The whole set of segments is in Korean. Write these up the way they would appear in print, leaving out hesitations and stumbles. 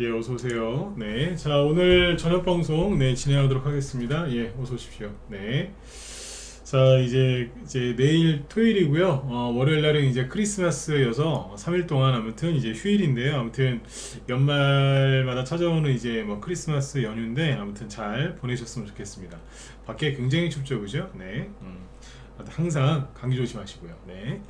예, 어서 오세요. 네, 자 오늘 저녁 방송 진행하도록 하겠습니다. 예, 어서 오십시오. 네, 자 이제 내일 토요일이고요. 월요일 날은 이제 크리스마스여서 3일 동안 아무튼 이제 휴일인데요. 아무튼 연말마다 찾아오는 이제 뭐 크리스마스 연휴인데 아무튼 잘 보내셨으면 좋겠습니다. 밖에 굉장히 춥죠, 그죠? 네, 항상 감기 조심하시고요. 네.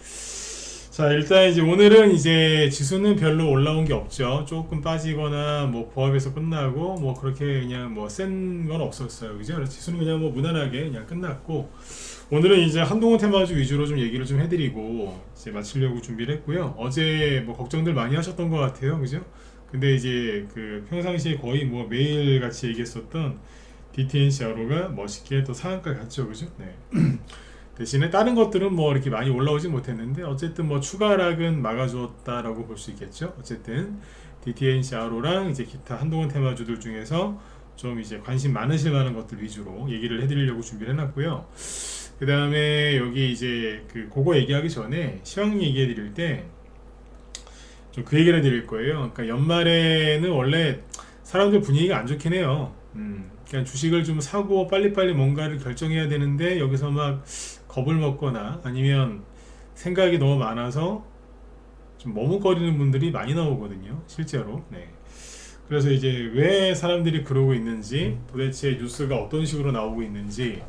자, 일단 이제 오늘은 이제 지수는 별로 올라온 게 없죠. 조금 빠지거나 뭐 보합에서 끝나고 뭐 그렇게 그냥 뭐 센 건 없었어요. 그죠? 그래서 지수는 그냥 뭐 무난하게 그냥 끝났고 오늘은 이제 한동훈 테마주 위주로 좀 얘기를 좀 해드리고 이제 마치려고 준비를 했고요. 어제 뭐 걱정들 많이 하셨던 것 같아요. 그죠? 근데 이제 그 평상시에 거의 뭐 매일 같이 얘기했었던 DTNCRO가 멋있게 또 상한가 갔죠. 그죠? 네. 대신에 다른 것들은 뭐 이렇게 많이 올라오지 못했는데 어쨌든 뭐 추가 하락은 막아주었다라고 볼 수 있겠죠. 어쨌든 DTNCRO랑 이제 기타 한동훈 테마주들 중에서 좀 이제 관심 많으실 만한 것들 위주로 얘기를 해드리려고 준비를 해놨고요. 그 다음에 여기 이제 그 그거 얘기하기 전에 시황 얘기해 드릴 때 좀 그 얘기를 해드릴 거예요. 그러니까 연말에는 원래 사람들 분위기가 안 좋긴 해요. 그냥 주식을 좀 사고 빨리빨리 뭔가를 결정해야 되는데 여기서 막 겁을 먹거나 아니면 생각이 너무 많아서 좀 머뭇거리는 분들이 많이 나오거든요. 실제로. 네. 그래서 이제 왜 사람들이 그러고 있는지 도대체 뉴스가 어떤 식으로 나오고 있는지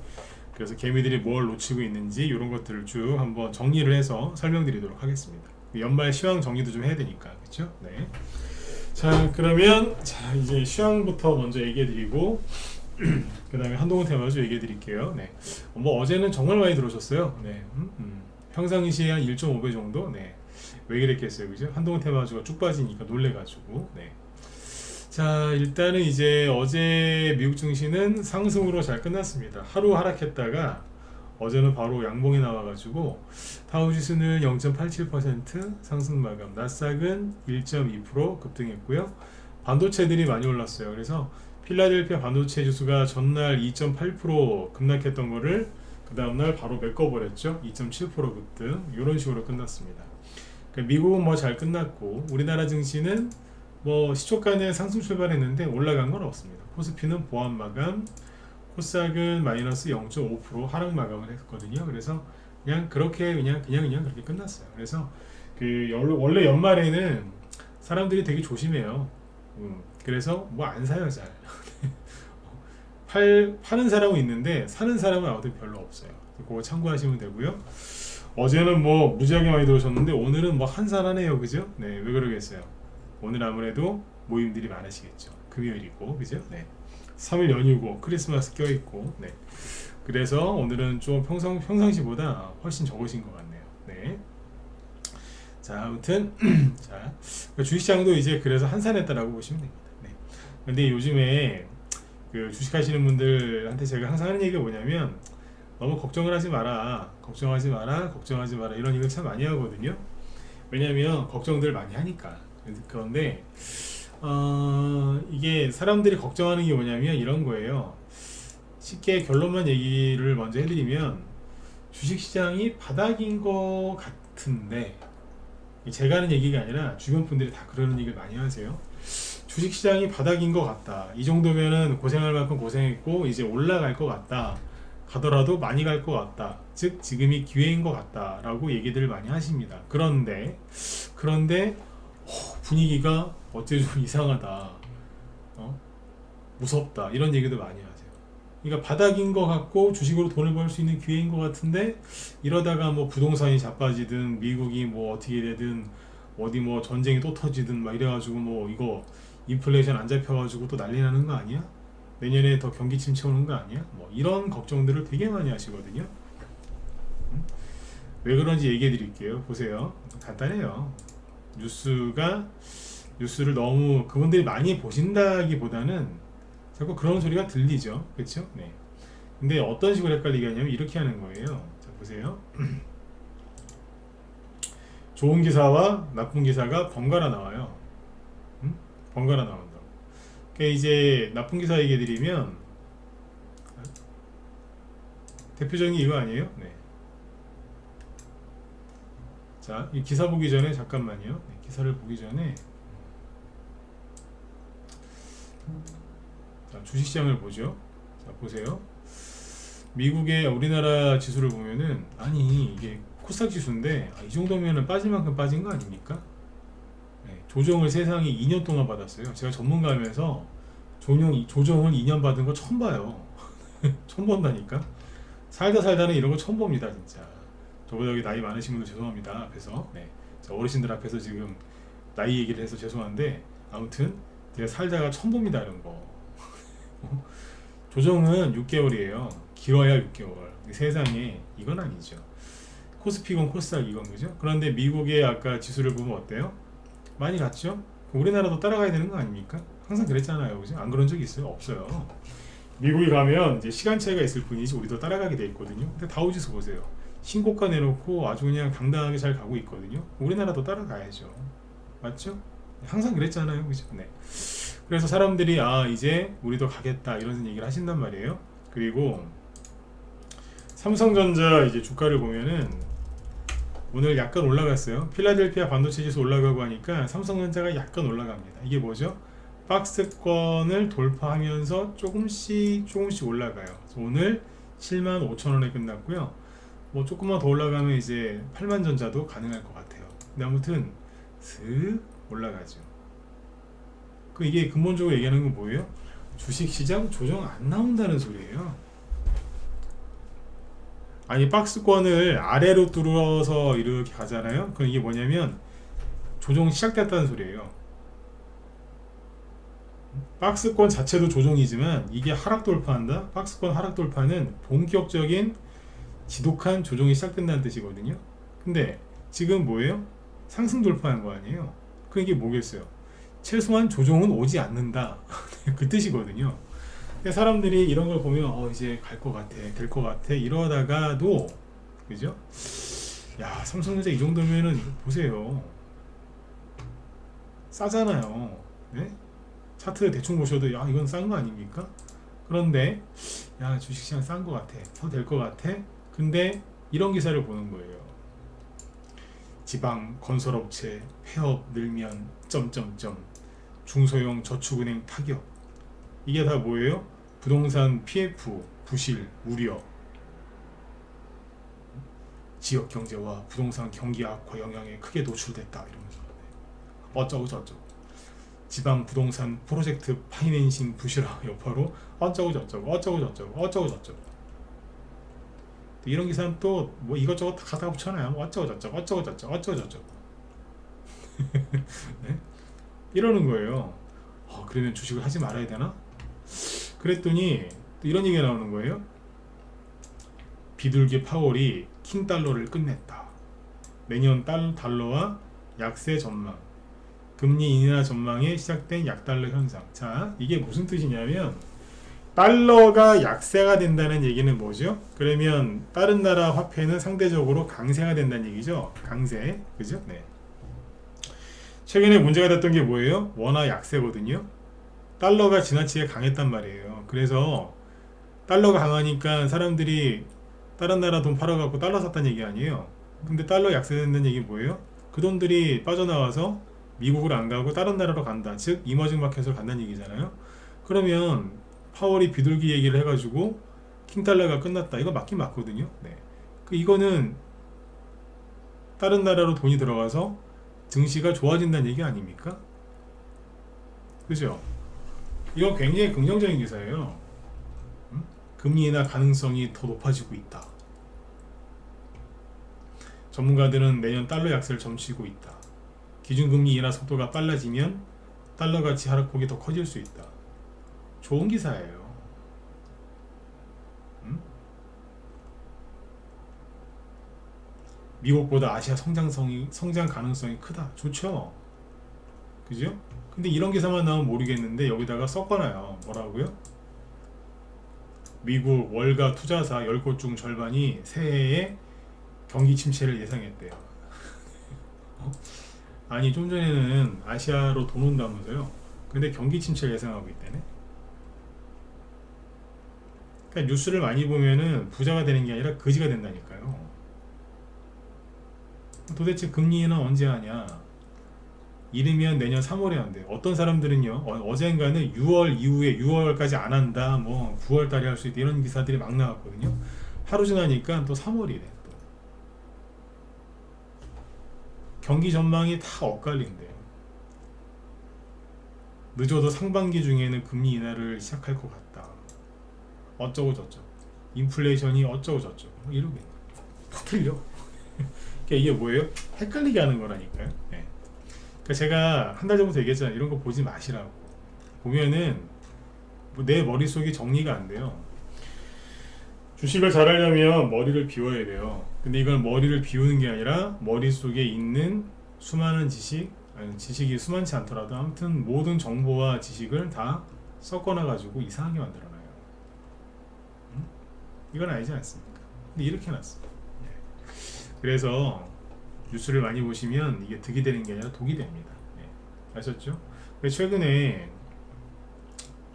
그래서 개미들이 뭘 놓치고 있는지 이런 것들을 쭉 한번 정리를 해서 설명드리도록 하겠습니다. 연말 시황 정리도 좀 해야 되니까 그렇죠? 네. 자 그러면 자 이제 시황부터 먼저 얘기해드리고 그 다음에 한동훈 테마주 얘기해드릴게요. 네. 뭐 어제는 정말 많이 들어오셨어요. 네. 평상시에 한 1.5배 정도. 네. 왜 그랬겠어요, 그죠? 한동훈 테마주가 쭉 빠지니까 놀래가지고. 네. 자 일단은 이제 어제 미국 증시는 상승으로 잘 끝났습니다. 하루 하락했다가 어제는 바로 양봉이 나와가지고 다우지수는 0.87% 상승 마감, 나스닥은 1.2% 급등했고요. 반도체들이 많이 올랐어요. 그래서 필라델피아 반도체 지수가 전날 2.8% 급락했던 거를 그 다음날 바로 메꿔버렸죠. 2.7% 급등 이런 식으로 끝났습니다. 그러니까 미국은 뭐 잘 끝났고 우리나라 증시는 뭐 시초가는 상승 출발했는데 올라간 건 없습니다. 코스피는 보합 마감, 코스닥은 마이너스 0.5% 하락 마감을 했거든요. 그래서 그냥 그렇게 그냥 그렇게 끝났어요. 그래서 그 원래 연말에는 사람들이 되게 조심해요. 그래서 뭐 안 사요 잘. 파는 사람은 있는데 사는 사람은 아무튼 별로 없어요. 그거 참고하시면 되고요. 어제는 뭐 무지하게 많이 들어오셨는데 오늘은 뭐 한산하네요, 그죠? 네, 왜 그러겠어요? 오늘 아무래도 모임들이 많으시겠죠. 금요일이고, 그죠? 네. 3일 연휴고 크리스마스 껴있고, 네. 그래서 오늘은 좀 평상시보다 훨씬 적으신 것 같네요. 네. 자, 아무튼 자 주식시장도 이제 그래서 한산했다라고 보시면 됩니다. 네. 근데 요즘에 그 주식하시는 분들한테 제가 항상 하는 얘기가 뭐냐면 너무 걱정을 하지 마라, 걱정하지 마라, 걱정하지 마라 이런 얘기를 참 많이 하거든요. 왜냐면 걱정들 많이 하니까. 그런데 이게 사람들이 걱정하는 게 뭐냐면 이런 거예요. 쉽게 결론만 얘기를 먼저 해드리면 주식시장이 바닥인 것 같은데 제가 하는 얘기가 아니라 주변 분들이 다 그러는 얘기를 많이 하세요. 주식시장이 바닥인 것 같다. 이 정도면은 고생할 만큼 고생했고 이제 올라갈 것 같다. 가더라도 많이 갈 것 같다. 즉 지금이 기회인 것 같다라고 얘기들을 많이 하십니다. 그런데 분위기가 어째 좀 이상하다. 무섭다. 이런 얘기도 많이 하세요. 그러니까 바닥인 것 같고 주식으로 돈을 벌 수 있는 기회인 것 같은데 이러다가 뭐 부동산이 자빠지든 미국이 뭐 어떻게 되든 어디 뭐 전쟁이 또 터지든 막 이래가지고 뭐 이거 인플레이션 안 잡혀가지고 또 난리 나는 거 아니야? 내년에 더 경기 침체 오는 거 아니야? 뭐 이런 걱정들을 되게 많이 하시거든요. 왜 그런지 얘기해 드릴게요. 보세요. 간단해요. 뉴스를 너무 그분들이 많이 보신다기보다는 자꾸 그런 소리가 들리죠. 그렇죠? 네. 근데 어떤 식으로 헷갈리게 하냐면 이렇게 하는 거예요. 자, 보세요. 좋은 기사와 나쁜 기사가 번갈아 나와요. 번갈아 나온다. 그러니까 이제 나쁜 기사 얘기해 드리면 대표적인 게 이거 아니에요? 네. 자, 이 기사 보기 전에 잠깐만요. 네, 기사를 보기 전에 주식시장을 보죠. 자, 보세요. 미국의 우리나라 지수를 보면은 아니 이게 코스닥 지수인데 이 정도면은 빠질 만큼 빠진 거 아닙니까? 네, 조정을 세상이 2년 동안 받았어요. 제가 전문가면서 조정을 2년 받은 거 처음 봐요. 처음 본다니까. 살다는 이런 거 처음 봅니다 진짜. 저보다 여기 나이 많으신 분들 죄송합니다 앞에서. 네. 자, 어르신들 앞에서 지금 나이 얘기를 해서 죄송한데 아무튼 제가 살다가 처음 봅니다 이런 거. 조정은 6개월이에요. 길어야 6개월. 세상에 이건 아니죠. 코스피건 코스닥 이건 그죠? 그런데 미국의 아까 지수를 보면 어때요? 많이 갔죠? 우리나라도 따라가야 되는 거 아닙니까? 항상 그랬잖아요, 그죠? 안 그런 적 있어요? 없어요. 미국에 가면 이제 시간 차이가 있을 뿐이지 우리도 따라가게 돼 있거든요. 근데 다우지수 보세요. 신고가 내놓고 아주 그냥 당당하게 잘 가고 있거든요. 우리나라도 따라가야죠. 맞죠? 항상 그랬잖아요, 그죠? 네. 그래서 사람들이 이제 우리도 가겠다 이런 얘기를 하신단 말이에요. 그리고 삼성전자 이제 주가를 보면은 오늘 약간 올라갔어요. 필라델피아 반도체 지수 올라가고 하니까 삼성전자가 약간 올라갑니다. 이게 뭐죠? 박스권을 돌파하면서 조금씩 올라가요. 오늘 75,000원에 끝났고요. 뭐 조금만 더 올라가면 이제 8만전자도 가능할 것 같아요. 근데 아무튼 슥 올라가죠. 이게 근본적으로 얘기하는 건 뭐예요? 주식시장 조정 안 나온다는 소리예요. 아니 박스권을 아래로 뚫어서 이렇게 가잖아요. 그럼 이게 뭐냐면 조정 시작됐다는 소리예요. 박스권 자체도 조정이지만 이게 하락 돌파한다. 박스권 하락 돌파는 본격적인 지독한 조정이 시작된다는 뜻이거든요. 근데 지금 뭐예요? 상승 돌파한 거 아니에요. 이게 뭐겠어요? 최소한 조정은 오지 않는다. 그 뜻이거든요. 근데 사람들이 이런 걸 보면 이제 갈 것 같아, 될 것 같아 이러다가도 그죠? 야, 삼성전자 이 정도면은 보세요. 싸잖아요. 네? 차트 대충 보셔도 야, 이건 싼 거 아닙니까? 그런데 야, 주식시장 싼 거 같아, 더 될 것 같아. 근데 이런 기사를 보는 거예요. 지방 건설업체 폐업 늘면 점점점 중소형 저축은행 타격. 이게 다 뭐예요? 부동산 PF 부실 우려, 지역 경제와 부동산 경기 악화 영향에 크게 노출됐다 이러면서 어쩌고 저쩌고, 지방 부동산 프로젝트 파이낸싱 부실화 여파로 어쩌고 저쩌고 이런 기사는 또 뭐 이것저것 다 갖다 붙여놔요. 어쩌고 저쩌고 네? 이러는 거예요. 그러면 주식을 하지 말아야 되나? 그랬더니 또 이런 얘기가 나오는 거예요. 비둘기 파월이 킹달러를 끝냈다. 내년 달러와 약세 전망, 금리 인하 전망에 시작된 약달러 현상. 자, 이게 무슨 뜻이냐면 달러가 약세가 된다는 얘기는 뭐죠? 그러면 다른 나라 화폐는 상대적으로 강세가 된다는 얘기죠. 강세, 그죠? 네. 최근에 문제가 됐던 게 뭐예요? 원화 약세거든요. 달러가 지나치게 강했단 말이에요. 그래서 달러가 강하니까 사람들이 다른 나라 돈 팔아갖고 달러 샀다는 얘기 아니에요. 근데 달러 약세된다는 얘기 뭐예요? 그 돈들이 빠져나와서 미국으로 안 가고 다른 나라로 간다. 즉 이머징 마켓으로 간다는 얘기잖아요. 그러면 파월이 비둘기 얘기를 해가지고 킹달러가 끝났다. 이거 맞긴 맞거든요. 네. 이거는 다른 나라로 돈이 들어가서 증시가 좋아진다는 얘기 아닙니까? 그죠? 이거 굉장히 긍정적인 기사예요. 금리 인하 가능성이 더 높아지고 있다. 전문가들은 내년 달러 약세를 점치고 있다. 기준금리 인하 속도가 빨라지면 달러 가치 하락폭이 더 커질 수 있다. 좋은 기사예요. 미국보다 아시아 성장 가능성이 크다. 좋죠? 그죠? 근데 이런 기사만 나오면 모르겠는데 여기다가 섞어놔요. 뭐라고요? 미국 월가 투자사 10곳 중 절반이 새해에 경기 침체를 예상했대요. 아니 좀 전에는 아시아로 돈 온다면서요. 근데 경기 침체를 예상하고 있다네. 그러니까 뉴스를 많이 보면은 부자가 되는 게 아니라 거지가 된다니까요. 도대체 금리 인하 언제 하냐? 이르면 내년 3월에 한대요. 어떤 사람들은요, 어젠가는 6월 이후에 6월까지 안 한다, 뭐 9월 달에 할 수 있다, 이런 기사들이 막 나왔거든요. 하루 지나니까 또 3월이래. 또 경기 전망이 다 엇갈린대요. 늦어도 상반기 중에는 금리 인하를 시작할 것 같다. 어쩌고 저쩌고. 인플레이션이 어쩌고 저쩌고. 뭐 이러고 있는 거예요. 다 틀려. 그러니까 이게 뭐예요? 헷갈리게 하는 거라니까요. 네. 그러니까 제가 한 달 전부터 얘기했잖아요. 이런 거 보지 마시라고. 보면은 내 머릿속이 정리가 안 돼요. 주식을 잘하려면 머리를 비워야 돼요. 근데 이걸 머리를 비우는 게 아니라 머릿속에 있는 수많은 지식, 아니 지식이 수많지 않더라도 아무튼 모든 정보와 지식을 다 섞어놔 가지고 이상하게 만들어놔요. 이건 아니지 않습니까? 근데 이렇게 해놨어요. 그래서 뉴스를 많이 보시면 이게 득이 되는 게 아니라 독이 됩니다. 아셨죠? 최근에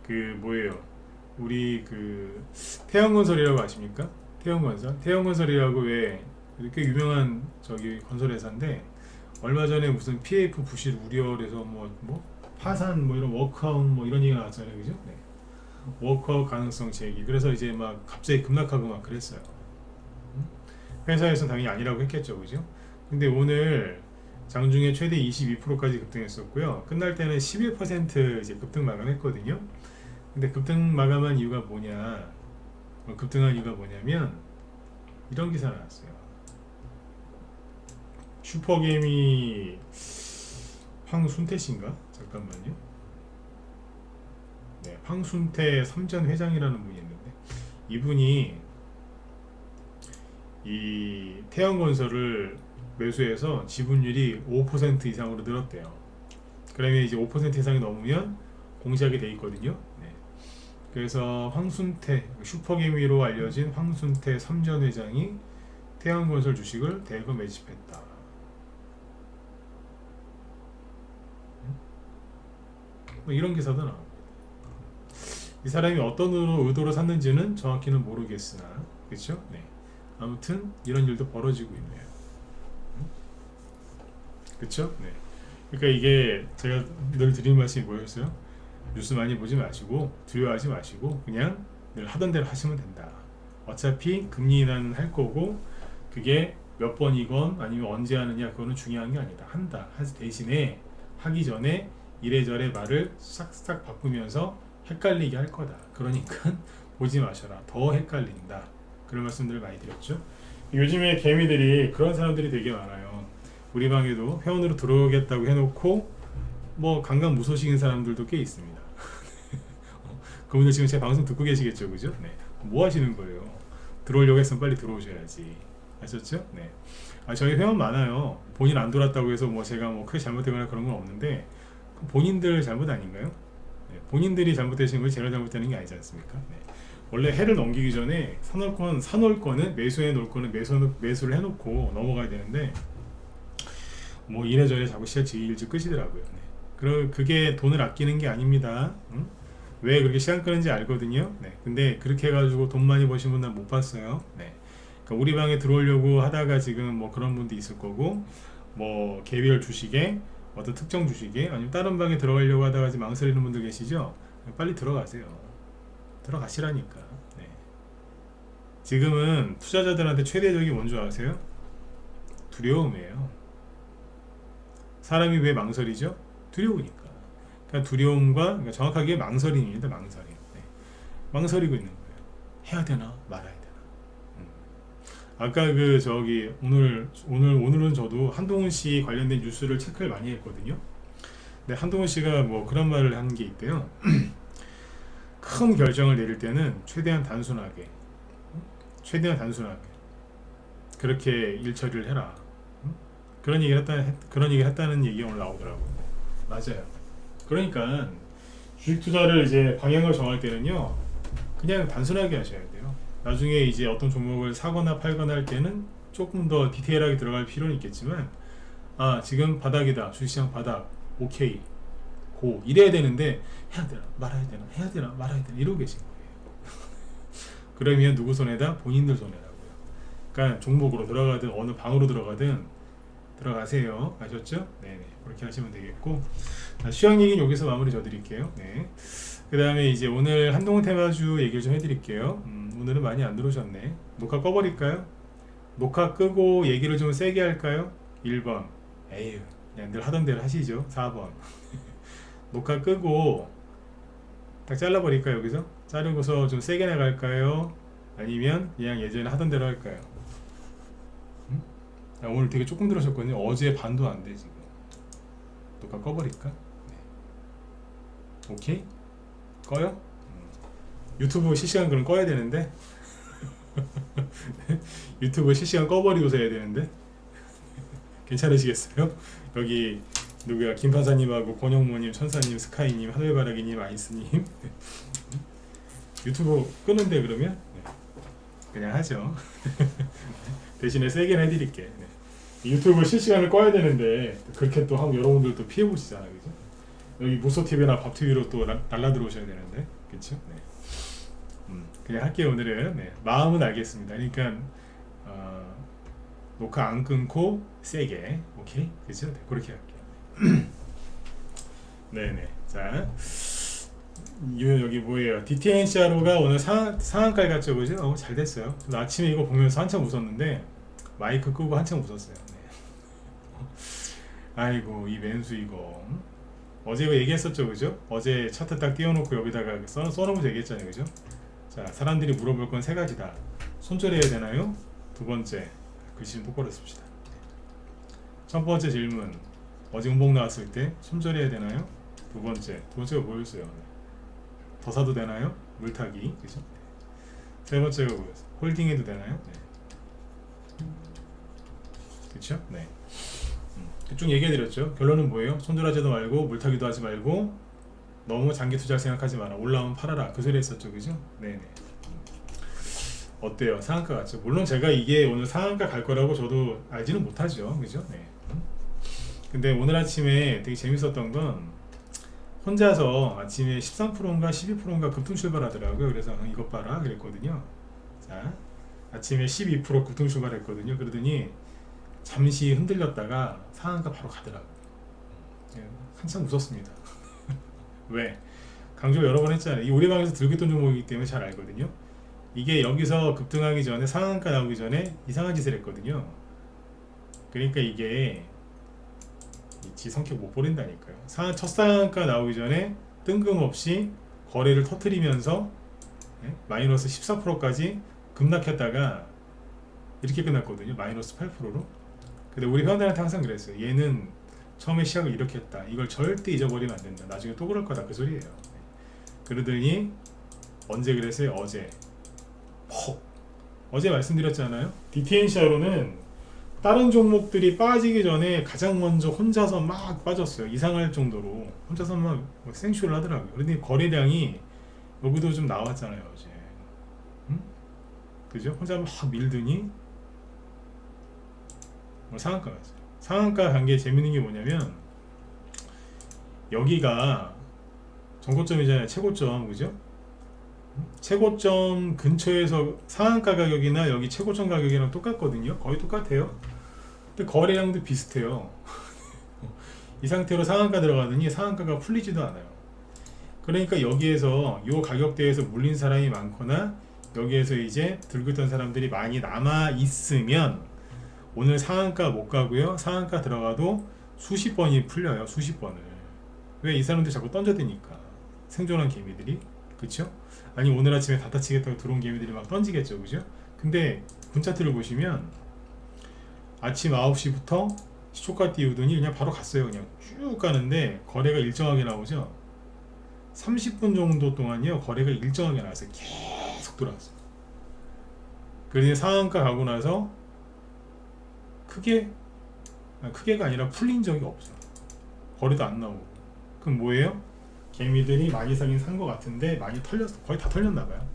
그 뭐예요? 우리 그 태양건설이라고 아십니까? 태양건설이라고 왜 이렇게 유명한 저기 건설회사인데 얼마 전에 무슨 PF 부실 우려해서 뭐 파산 뭐 이런 워크아웃 뭐 이런 얘기가 나왔잖아요, 그죠? 네. 워크아웃 가능성 제기. 그래서 이제 막 갑자기 급락하고 막 그랬어요. 회사에서 당연히 아니라고 했겠죠, 그죠? 근데 오늘 장중에 최대 22%까지 급등했었고요. 끝날 때는 11% 이제 급등 마감했거든요. 근데 급등 마감한 이유가 뭐냐? 급등한 이유가 뭐냐면 이런 기사 나왔어요. 슈퍼게임이 황순태 씨인가? 잠깐만요. 네, 황순태 삼전 회장이라는 분이 있는데 이분이 이 태양건설을 매수해서 지분율이 5% 이상으로 늘었대요. 그러면 이제 5% 이상이 넘으면 공시하게 돼 있거든요. 네. 그래서 황순태 슈퍼개미로 알려진 황순태 삼전 회장이 태양건설 주식을 대거 매집했다. 뭐 이런 기사도 나옵니다. 이 사람이 어떤 의도로 샀는지는 정확히는 모르겠으나, 그렇죠? 네. 아무튼 이런 일도 벌어지고 있네요. 그렇죠? 네. 그러니까 이게 제가 늘 드리는 말씀이 뭐였어요? 뉴스 많이 보지 마시고 두려워하지 마시고 그냥 늘 하던 대로 하시면 된다. 어차피 금리 인하는 할 거고 그게 몇 번이건 아니면 언제 하느냐 그거는 중요한 게 아니다. 한다. 대신에 하기 전에 이래저래 말을 싹싹 바꾸면서 헷갈리게 할 거다. 그러니까 보지 마셔라. 더 헷갈린다. 그런 말씀들을 많이 드렸죠. 요즘에 개미들이 그런 사람들이 되게 많아요. 우리 방에도 회원으로 들어오겠다고 해놓고 뭐 강간 무소식인 사람들도 꽤 있습니다. 그분들 지금 제 방송 듣고 계시겠죠, 그죠? 네. 뭐 하시는 거예요? 들어오려고 했으면 빨리 들어오셔야지. 아셨죠? 네. 저희 회원 많아요. 본인 안 돌았다고 해서 뭐 제가 뭐 크게 잘못되거나 그런 건 없는데 본인들 잘못 아닌가요? 네. 본인들이 잘못되신 거지 제가 잘못되는 게 아니지 않습니까? 네. 원래 해를 넘기기 전에 사놓을 거는 매수해 놓을 거는 매수를 해놓고 넘어가야 되는데 뭐 이래저래 자꾸 시간 일찍 끄시더라고요. 네. 그게 돈을 아끼는 게 아닙니다. 응? 왜 그렇게 시간 끄는지 알거든요. 네. 근데 그렇게 해가지고 돈 많이 버신 분은 못 봤어요. 네. 그러니까 우리 방에 들어오려고 하다가 지금 뭐 그런 분도 있을 거고 뭐 개별 주식에 어떤 특정 주식에 아니면 다른 방에 들어가려고 하다가 지금 망설이는 분들 계시죠? 빨리 들어가세요. 들어가시라니까. 네. 지금은 투자자들한테 최대적인 뭔지 아세요? 두려움이에요. 사람이 왜 망설이죠? 두려우니까. 그러니까 두려움과 그러니까 정확하게 망설임입니다. 망설임. 네. 망설이고 있는 거예요. 해야 되나 말아야 되나. 아까 그 저기 오늘은 저도 한동훈 씨 관련된 뉴스를 체크를 많이 했거든요. 근데 한동훈 씨가 뭐 그런 말을 한 게 있대요. 큰 결정을 내릴 때는 최대한 단순하게 그렇게 일 처리를 해라. 그런 얘기 했다는 얘기가 오늘 나오더라고요. 맞아요. 그러니까 주식 투자를 이제 방향을 정할 때는요, 그냥 단순하게 하셔야 돼요. 나중에 이제 어떤 종목을 사거나 팔거나 할 때는 조금 더 디테일하게 들어갈 필요는 있겠지만, 지금 바닥이다, 주식시장 바닥, 오케이, 고 이래야 되는데 해야 되나 말아야 되나 해야 되나 말아야 되나 이러고 계신 거예요. 그러면 누구 손해다? 본인들 손해라고요. 그러니까 종목으로 들어가든 어느 방으로 들어가든 들어가세요. 아셨죠? 네네. 그렇게 하시면 되겠고. 자, 수학 얘기는 여기서 마무리 져드릴게요. 네. 그 다음에 이제 오늘 한동훈 테마주 얘기를 좀 해드릴게요. 오늘은 많이 안 들어오셨네. 녹화 꺼버릴까요? 녹화 끄고 얘기를 좀 세게 할까요? 1번. 에휴, 그냥 늘 하던 대로 하시죠. 4번. 녹화 끄고 딱 잘라버릴까요? 여기서? 자르고서 좀 세게 나갈까요? 아니면 그냥 예전에 하던 대로 할까요? 오늘 되게 조금 들으셨거든요. 어제 반도 안 돼 지금. 녹화 꺼버릴까? 네. 오케이? 꺼요? 유튜브 실시간 그럼 꺼야 되는데 유튜브 실시간 꺼버리고서 해야 되는데 괜찮으시겠어요? 여기 누구야? 김판사님하고 권영모님, 천사님, 스카이님, 하늘바라기님, 아이스님 유튜브 끄는데 그러면? 네. 그냥 하죠. 대신에 세게는 해드릴게. 네. 유튜브 실시간을 꺼야 되는데 그렇게 또 하고 여러분들도 피해보시잖아, 그죠? 여기 무소TV나 밥TV로 또 날라 들어오셔야 되는데, 그쵸? 네. 그냥 할게요. 오늘은. 네. 마음은 알겠습니다. 그러니까 녹화 안 끊고 세게, 오케이? 그죠? 네. 그렇게 할게요. 네네. 자, 여기 뭐예요? DTNCRO가 오늘 상한가에 갔죠, 그죠? 잘 됐어요. 아침에 이거 보면서 한참 웃었는데 마이크 끄고 한참 웃었어요. 네. 아이고 이 맨수 이거 어제 이거 얘기했었죠, 그죠? 어제 차트 딱 띄워놓고 여기다가 써놓으면서 얘기했잖아요, 그죠? 자, 사람들이 물어볼 건 세 가지다. 손절해야 되나요? 두 번째, 글씨 좀 똑바로 씁시다. 첫 번째 질문, 어제 음봉 나왔을 때 손절해야 되나요? 두 번째가 뭐였어요? 더 사도 되나요? 물타기, 그죠? 세 번째가 뭐였어요? 홀딩해도 되나요? 네. 그쵸? 네. 쭉 얘기해드렸죠. 결론은 뭐예요? 손절하지도 말고 물타기도 하지 말고 너무 장기 투자를 생각하지 마라. 올라오면 팔아라. 그 소리 했었죠, 그죠? 네네. 어때요? 상한가 같죠? 물론 제가 이게 오늘 상한가 갈 거라고 저도 알지는 못하죠, 그죠? 네. 근데 오늘 아침에 되게 재밌었던 건 혼자서 아침에 13%인가 12%인가 급등 출발하더라고요. 그래서 이것 봐라 그랬거든요. 자, 아침에 12% 급등 출발했거든요. 그러더니 잠시 흔들렸다가 상한가 바로 가더라고요. 한참 웃었습니다. 왜? 강조 여러 번 했잖아요. 이 우리 방에서 들고 있던 종목이기 때문에 잘 알거든요. 이게 여기서 급등하기 전에 상한가 나오기 전에 이상한 짓을 했거든요. 그러니까 이게 지 성격 못 버린다니까요. 첫 상한가 나오기 전에 뜬금없이 거래를 터트리면서 마이너스 14%까지 급락했다가 이렇게 끝났거든요. 마이너스 8%로. 근데 우리 회원들한테 항상 그랬어요. 얘는 처음에 시작을 이렇게 했다. 이걸 절대 잊어버리면 안 된다. 나중에 또 그럴 거다. 그 소리예요. 그러더니 언제 그랬어요? 어제. 어제 말씀드렸잖아요. DTNCRO는 다른 종목들이 빠지기 전에 가장 먼저 혼자서 막 빠졌어요. 이상할 정도로 혼자서 막 생쇼를 하더라고요. 그런데 거래량이 여기도 좀 나왔잖아요, 어제. 그죠? 혼자 막 밀더니 상한가 갔어요. 상한가 간 게 재밌는 게 뭐냐면 여기가 전고점이잖아요. 최고점, 그죠? 최고점 근처에서 상한가 가격이나 여기 최고점 가격이랑 똑같거든요. 거의 똑같아요. 근데 거래량도 비슷해요. 이 상태로 상한가 들어가더니 상한가가 풀리지도 않아요. 그러니까 여기에서 이 가격대에서 물린 사람이 많거나 여기에서 이제 들고 있던 사람들이 많이 남아 있으면 오늘 상한가 못 가고요. 상한가 들어가도 수십 번이 풀려요. 수십 번을. 왜? 이 사람들 자꾸 던져대니까. 생존한 개미들이. 그쵸? 아니 오늘 아침에 다 다치겠다고 들어온 개미들이 막 던지겠죠, 그죠? 근데 분차트를 보시면 아침 9시부터 시초가 띄우더니 그냥 바로 갔어요. 그냥 쭉 가는데 거래가 일정하게 나오죠. 30분 정도 동안요 거래가 일정하게 나왔어요. 계속 돌아왔어요. 그래서 상한가 가고 나서 크게가 아니라 풀린 적이 없어요. 거래도 안 나오고. 그럼 뭐예요? 개미들이 많이 사긴 산 것 같은데 많이 털렸어. 거의 다 털렸나봐요.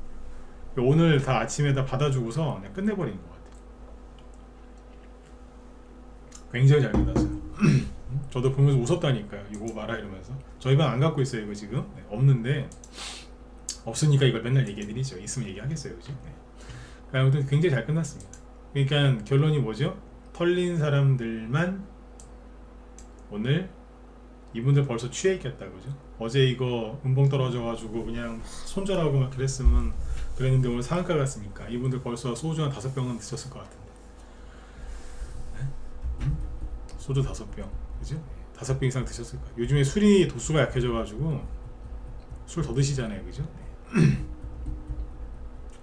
오늘 다 아침에 다 받아주고서 그냥 끝내버린 것 같아요. 굉장히 잘 끝났어요. 저도 보면서 웃었다니까요. 이거 봐라 이러면서. 저희 방 안 갖고 있어요 이거 지금. 네, 없는데 없으니까 이걸 맨날 얘기해드리죠. 있으면 얘기하겠어요, 그죠? 네. 아무튼 굉장히 잘 끝났습니다. 그러니까 결론이 뭐죠? 털린 사람들만 오늘 이분들 벌써 취해 있겠다, 그죠? 어제 이거 음봉 떨어져가지고 그냥 손절하고 막 그랬는데 오늘 상한가 갔으니까 이분들 벌써 소주 한 5병은 드셨을 것 같은데. 소주 5병, 그죠? 5병 이상 드셨을 거예요. 요즘에 술이 도수가 약해져가지고 술 더 드시잖아요, 그죠?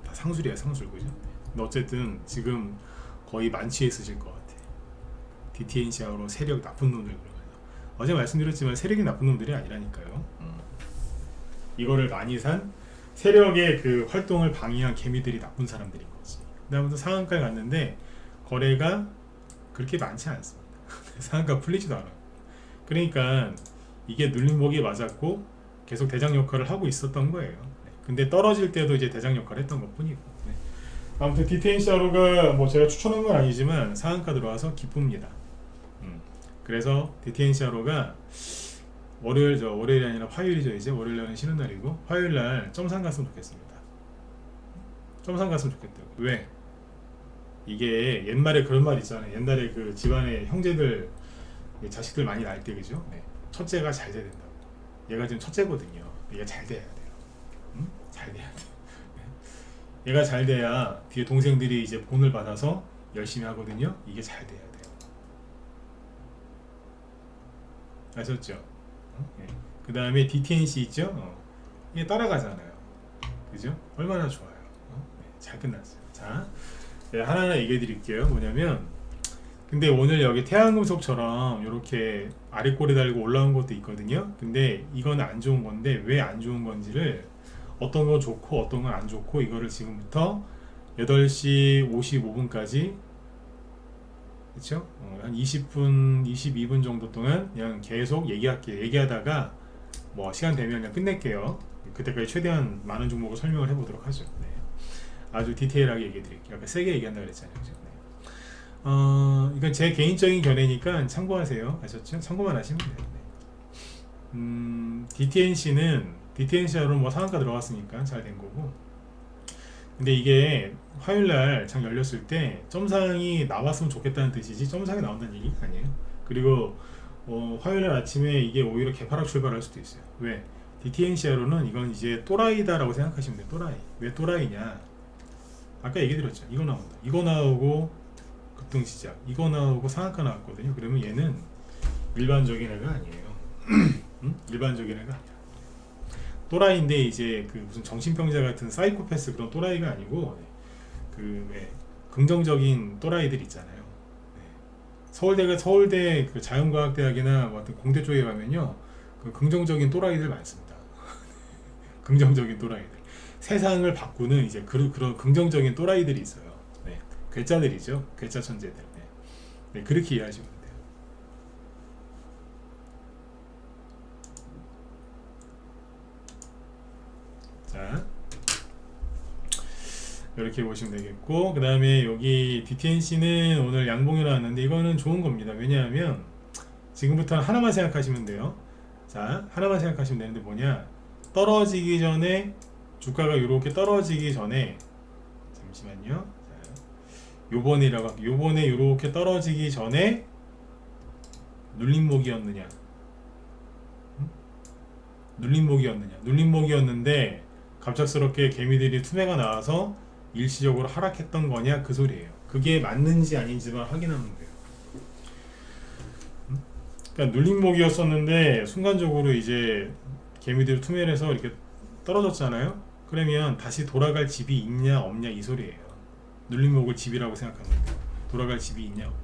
다 상술이야, 상술, 그죠? 근데 어쨌든 지금 거의 만취해 있으실 것 같아. DTNC하고 세력 나쁜 놈들. 어제 말씀드렸지만 세력이 나쁜 놈들이 아니라니까요. 이거를 많이 산 세력의 그 활동을 방해한 개미들이 나쁜 사람들인 거지. 그다음부터 상한가에 갔는데 거래가 그렇게 많지 않습니다. 상한가 풀리지도 않아요. 그러니까 이게 눌림목이 맞았고 계속 대장 역할을 하고 있었던 거예요. 근데 떨어질 때도 이제 대장 역할을 했던 것 뿐이고. 아무튼 DTNC하로가 뭐 제가 추천한 건 아니지만 상한가 들어와서 기쁩니다. 그래서 DTNC하로가 월요일이 아니라 화요일이죠. 이제 월요일날은 쉬는 날이고 화요일날 점상 갔으면 좋겠습니다. 점상 갔으면 좋겠다고. 왜? 이게 옛말에 그런 말 있잖아요. 옛날에 그 집안에 형제들 자식들 많이 날 때, 그죠? 첫째가 잘 돼야 된다고. 얘가 지금 첫째거든요. 얘가 잘 돼야 돼요. 잘 돼야 돼. 얘가 잘 돼야 뒤에 동생들이 이제 본을 받아서 열심히 하거든요. 이게 잘 돼야 돼요. 아셨죠? 그 다음에 DTNC 있죠? 이게 따라가잖아요. 그죠? 얼마나 좋아요. 잘 끝났어요. 자, 하나하나 얘기해 드릴게요. 뭐냐면, 근데 오늘 여기 태양금속처럼 이렇게 아랫꼬리 달고 올라온 것도 있거든요. 근데 이건 안 좋은 건데 왜 안 좋은 건지를, 어떤 건 좋고 어떤 건 안 좋고, 이거를 지금부터 8시 55분까지 그쵸? 한 20분, 22분 정도 동안 그냥 계속 얘기하다가 뭐 시간 되면 그냥 끝낼게요. 그때까지 최대한 많은 종목을 설명을 해보도록 하죠. 아주 디테일하게 얘기해 드릴게요. 아까 세게 얘기한다고 그랬잖아요. 그죠? 이건 제 개인적인 견해니까 참고하세요. 아셨죠? 참고만 하시면 돼요. DTNC로 뭐 상한가 들어갔으니까 잘 된 거고. 근데 이게 화요일날 장 열렸을 때 점상이 나왔으면 좋겠다는 뜻이지 점상이 나온다는 얘기가 아니에요. 그리고 화요일날 아침에 이게 오히려 개파락 출발할 수도 있어요. 왜? DTNC로는 이건 이제 또라이다라고 생각하시면 돼요. 또라이. 왜 또라이냐? 아까 얘기 드렸죠. 이거 나온다. 이거 나오고 급등 시작. 이거 나오고 상한가 나왔거든요. 그러면 얘는 일반적인 애가 아니에요. 일반적인 애가 아니야. 또라이인데 이제 그 무슨 정신병자 같은 사이코패스 그런 또라이가 아니고 긍정적인 또라이들 있잖아요. 서울대 그 자연과학대학이나 뭐 같은 공대 쪽에 가면요, 그 긍정적인 또라이들 많습니다. 긍정적인 또라이들, 세상을 바꾸는 이제 그런 긍정적인 또라이들이 있어요. 괴짜들이죠. 괴짜 천재들. 그렇게 이해하시면 돼요. 자, 이렇게 보시면 되겠고, 그 다음에 여기 DTNC는 오늘 양봉이 나왔는데 이거는 좋은 겁니다. 왜냐하면 지금부터 하나만 생각하시면 돼요. 자, 하나만 생각하시면 되는데 뭐냐, 떨어지기 전에 주가가 이렇게 떨어지기 전에, 잠시만요. 요번에 이렇게 떨어지기 전에 눌림목이었느냐, 눌림목이었는데 갑작스럽게 개미들이 투매가 나와서 일시적으로 하락했던 거냐, 그 소리예요. 그게 맞는지 아닌지만 확인하면 돼요. 그러니까 눌림목이었었는데 순간적으로 이제 개미들이 투매를 해서 이렇게 떨어졌잖아요. 그러면 다시 돌아갈 집이 있냐 없냐, 이 소리예요. 눌림목을 집이라고 생각하면 돼요. 돌아갈 집이 있냐 없냐.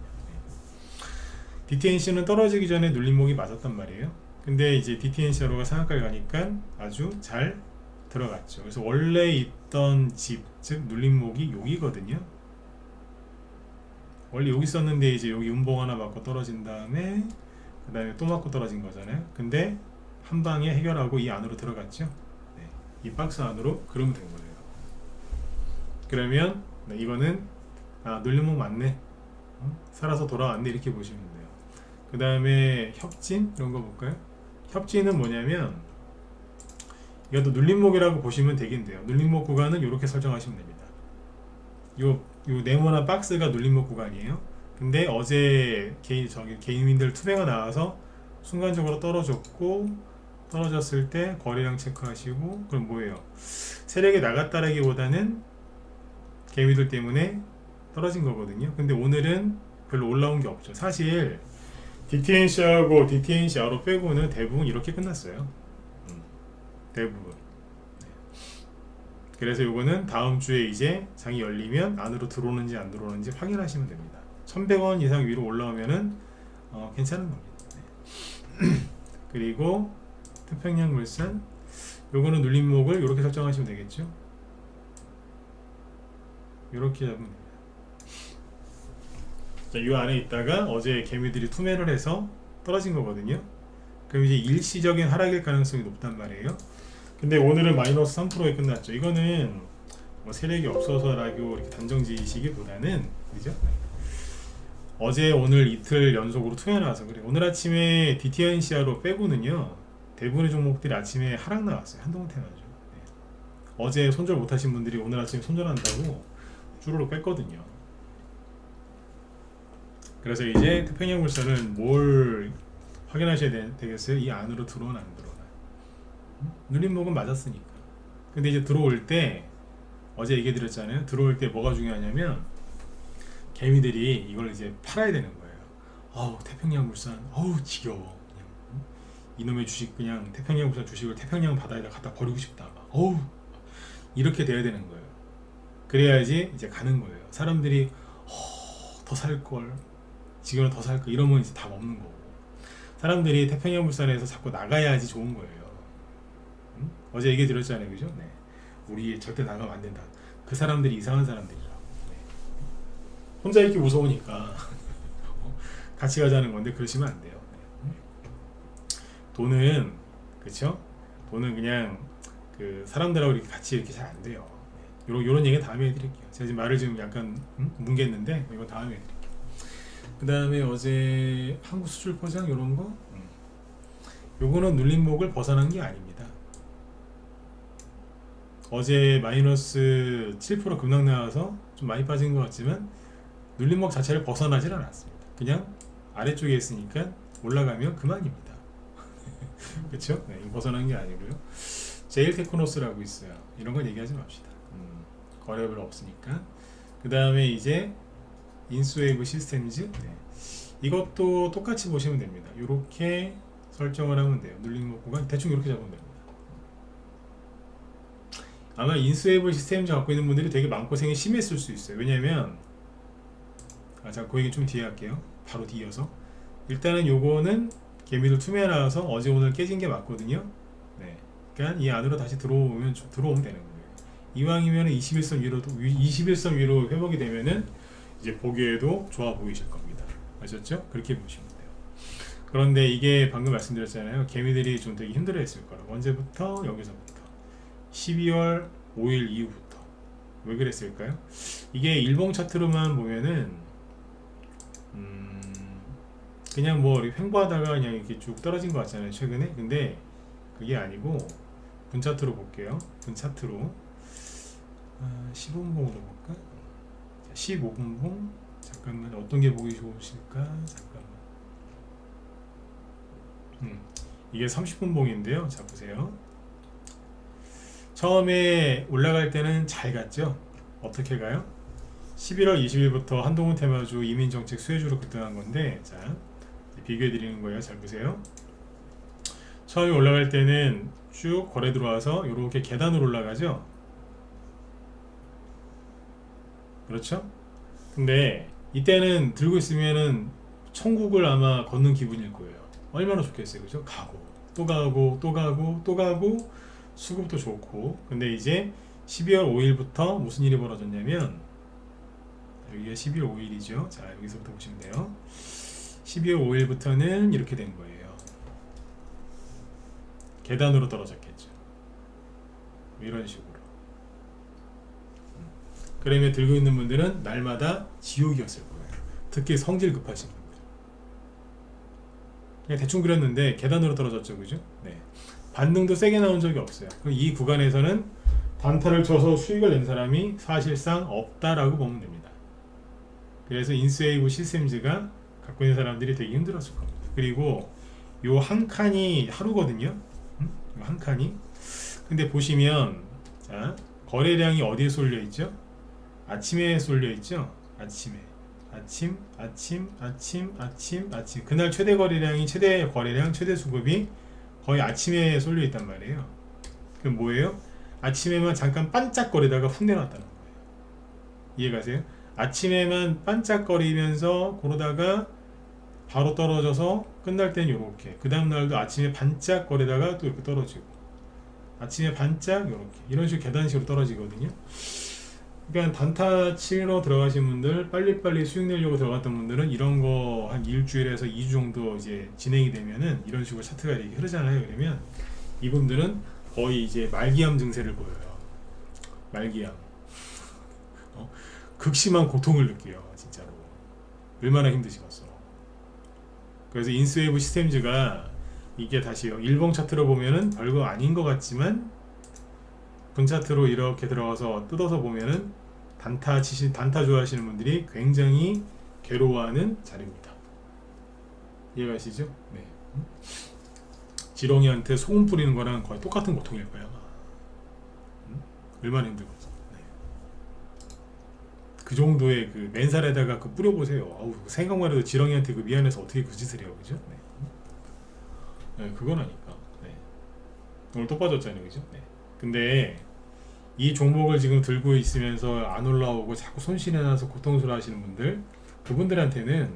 DTNC는 떨어지기 전에 눌림목이 맞았단 말이에요. 근데 이제 DTNC로가 상한가에 가니까 아주 잘 들어갔죠. 그래서 원래 있던 집, 즉 눌림목이 여기거든요. 원래 여기 있었는데 이제 여기 음봉 하나 맞고 떨어진 다음에 그 다음에 또 맞고 떨어진 거잖아요. 근데 한 방에 해결하고 이 안으로 들어갔죠. 이 박스 안으로 그러면 된 거예요. 그러면 이거는 눌림목 맞네, 살아서 돌아왔네, 이렇게 보시면 돼요. 그 다음에 협진 이런 거 볼까요? 협진은 뭐냐면 이것도 눌림목이라고 보시면 되긴데요. 눌림목 구간은 이렇게 설정하시면 됩니다. 요 네모난 박스가 눌림목 구간이에요. 근데 어제 개인민들 투매가 나와서 순간적으로 떨어졌고, 떨어졌을 때 거래량 체크하시고, 그럼 뭐예요? 세력이 나갔다라기보다는 개미들 때문에 떨어진 거거든요. 근데 오늘은 별로 올라온 게 없죠. 사실 DTNC하고 DTNCRO 빼고는 대부분 이렇게 끝났어요. 대부분. 그래서 요거는 다음 주에 이제 장이 열리면 안으로 들어오는지 안 들어오는지 확인하시면 됩니다. 1100원 이상 위로 올라오면은 괜찮은 겁니다. 네. 그리고 태평양 물산 요거는 눌림목을 이렇게 설정하시면 되겠죠. 이렇게 잡으면 됩니다. 자, 이 안에 있다가 어제 개미들이 투매를 해서 떨어진 거거든요. 그럼 이제 일시적인 하락일 가능성이 높단 말이에요. 근데 오늘은 마이너스 3%에 끝났죠. 이거는 뭐 세력이 없어서라고 이렇게 단정 지으시기보다는 그죠? 어제 오늘 이틀 연속으로 투매 나와서 그래요. 오늘 아침에 DTNCR로 빼고는요 대부분의 종목들이 아침에 하락 나왔어요. 한동훈 테마죠. 네. 어제 손절 못하신 분들이 오늘 아침에 손절한다고 주로로 뺐거든요. 그래서 이제 태평양 물산은 뭘 확인하셔야 되겠어요? 이 안으로 들어오나 안 들어오나. 눌림목은 맞았으니까. 근데 이제 들어올 때 어제 얘기 드렸잖아요. 들어올 때 뭐가 중요하냐면 개미들이 이걸 이제 팔아야 되는 거예요. 아우 태평양 물산 어우 지겨워. 그냥 이놈의 주식 그냥 태평양 물산 주식을 태평양 바다에다 갖다 버리고 싶다. 어우 이렇게 돼야 되는 거예요. 그래야지 이제 가는 거예요. 사람들이 더 살걸 지금은 더 살걸 이러면 이제 답 없는 거고 사람들이 태평양 물산에서 자꾸 나가야지 좋은 거예요. 어제 얘기 드렸잖아요. 그죠? 네. 우리 절대 나가면 안 된다. 그 사람들이 이상한 사람들이라. 네. 혼자 있기 무서우니까 같이 가자는 건데 그러시면 안 돼요. 네. 돈은 그렇죠? 돈은 그냥 그 사람들하고 이렇게 같이 이렇게 잘 안 돼요. 네. 요런 얘기 다음에 해드릴게요. 제가 지금 말을 지금 약간 뭉갰는데 이건 다음에 해드릴게요. 그 다음에 어제 한국 수출 포장 요런 거 요거는 눌림목을 벗어난 게 아닙니다. 어제 마이너스 7% 급락 나와서 좀 많이 빠진 것 같지만 눌림목 자체를 벗어나질 않았습니다. 그냥 아래쪽에 있으니까 올라가면 그만입니다. 그렇죠? 네, 벗어난 게 아니고요. 제일테크노스라고 있어요. 이런 건 얘기하지 맙시다. 거래 별로 없으니까. 그 다음에 이제 인스웨이브 시스템즈 네. 이것도 똑같이 보시면 됩니다. 이렇게 설정을 하면 돼요. 눌림목 구간 대충 이렇게 잡으면 됩니다. 아마 인스웨이브 시스템즈 갖고 있는 분들이 되게 마음고생이 심했을 수 있어요. 왜냐면 자, 그 얘기 좀 뒤에 할게요. 바로 뒤이어서 일단은 요거는 개미들 투매 나와서 어제 오늘 깨진 게 맞거든요. 네. 그러니까 이 안으로 다시 들어오면 되는 거예요. 이왕이면 21선 위로 회복이 되면은 이제 보기에도 좋아 보이실 겁니다. 아셨죠? 그렇게 보시면 돼요. 그런데 이게 방금 말씀드렸잖아요. 개미들이 좀 되게 힘들어했을 거라고. 언제부터? 여기서부터 12월 5일 이후부터. 왜 그랬을까요? 이게 일봉 차트로만 보면은 그냥 뭐 횡보하다가 그냥 이렇게 쭉 떨어진 것 같잖아요 최근에. 근데 그게 아니고 분 차트로 볼게요. 분 차트로 15분봉으로 볼까? 15분봉 잠깐만 어떤 게 보기 좋으실까? 잠깐만 이게 30분봉인데요. 자 보세요. 처음에 올라갈 때는 잘 갔죠. 어떻게 가요? 11월 20일부터 한동훈 테마주 이민정책 수혜주로 급등한 건데 자 비교해 드리는 거예요. 잘 보세요. 처음에 올라갈 때는 쭉 거래 들어와서 이렇게 계단으로 올라가죠. 그렇죠? 근데 이때는 들고 있으면은 천국을 아마 걷는 기분일 거예요. 얼마나 좋겠어요. 그죠? 가고 또 가고 또 가고 또 가고 수급도 좋고. 근데 이제 12월 5일부터 무슨 일이 벌어졌냐면 여기가 12월 5일이죠. 자 여기서부터 보시면 돼요. 12월 5일부터는 이렇게 된 거예요. 계단으로 떨어졌겠죠. 이런 식으로. 그러면 들고 있는 분들은 날마다 지옥이었을 거예요. 특히 성질 급하신 분들. 그냥 대충 그렸는데 계단으로 떨어졌죠. 그죠? 네. 반등도 세게 나온 적이 없어요. 이 구간에서는 단타를 쳐서 수익을 낸 사람이 사실상 없다라고 보면 됩니다. 그래서 인스웨이브 시스템즈가 갖고 있는 사람들이 되게 힘들었을 겁니다. 그리고 요 한 칸이 하루거든요. 요 한 칸이. 근데 보시면 자, 거래량이 어디에 쏠려 있죠? 아침에 쏠려 있죠? 아침에. 아침. 그날 최대 거래량이 최대 거래량, 최대 수급이 거의 아침에 쏠려 있단 말이에요. 그럼 뭐예요? 아침에만 잠깐 반짝거리다가 훅 내려왔다는 거예요. 이해가세요? 아침에만 반짝거리면서 그러다가 바로 떨어져서 끝날 땐 요렇게, 그 다음날도 아침에 반짝거리다가 또 이렇게 떨어지고, 아침에 반짝 요렇게 이런 식으로 계단식으로 떨어지거든요. 그러니까 단타 치러 들어가신 분들, 빨리빨리 수익 내려고 들어갔던 분들은 이런 거 한 일주일에서 2주 정도 이제 진행이 되면은 이런 식으로 차트가 이렇게 흐르잖아요. 그러면 이분들은 거의 이제 말기암 증세를 보여요. 말기암. 극심한 고통을 느껴요. 진짜로. 얼마나 힘드시겠어. 그래서 인스웨이브 시스템즈가 이게 다시요, 일봉 차트로 보면은 별거 아닌 것 같지만 분 차트로 이렇게 들어가서 뜯어서 보면은 단타 좋아하시는 분들이 굉장히 괴로워하는 자리입니다. 이해가시죠? 네. 지렁이한테 소금 뿌리는 거랑 거의 똑같은 고통일 거야. 얼마나 힘들겠어. 네. 그 정도의 그 맨살에다가 그 뿌려보세요. 아우, 생각만 해도 지렁이한테 그 미안해서 어떻게 그 짓을 해요, 그죠? 네. 네, 그건 아니까. 네. 오늘 또 빠졌잖아요, 그죠? 네. 근데 이 종목을 지금 들고 있으면서 안 올라오고 자꾸 손실해 나서 고통스러워 하시는 분들, 그분들한테는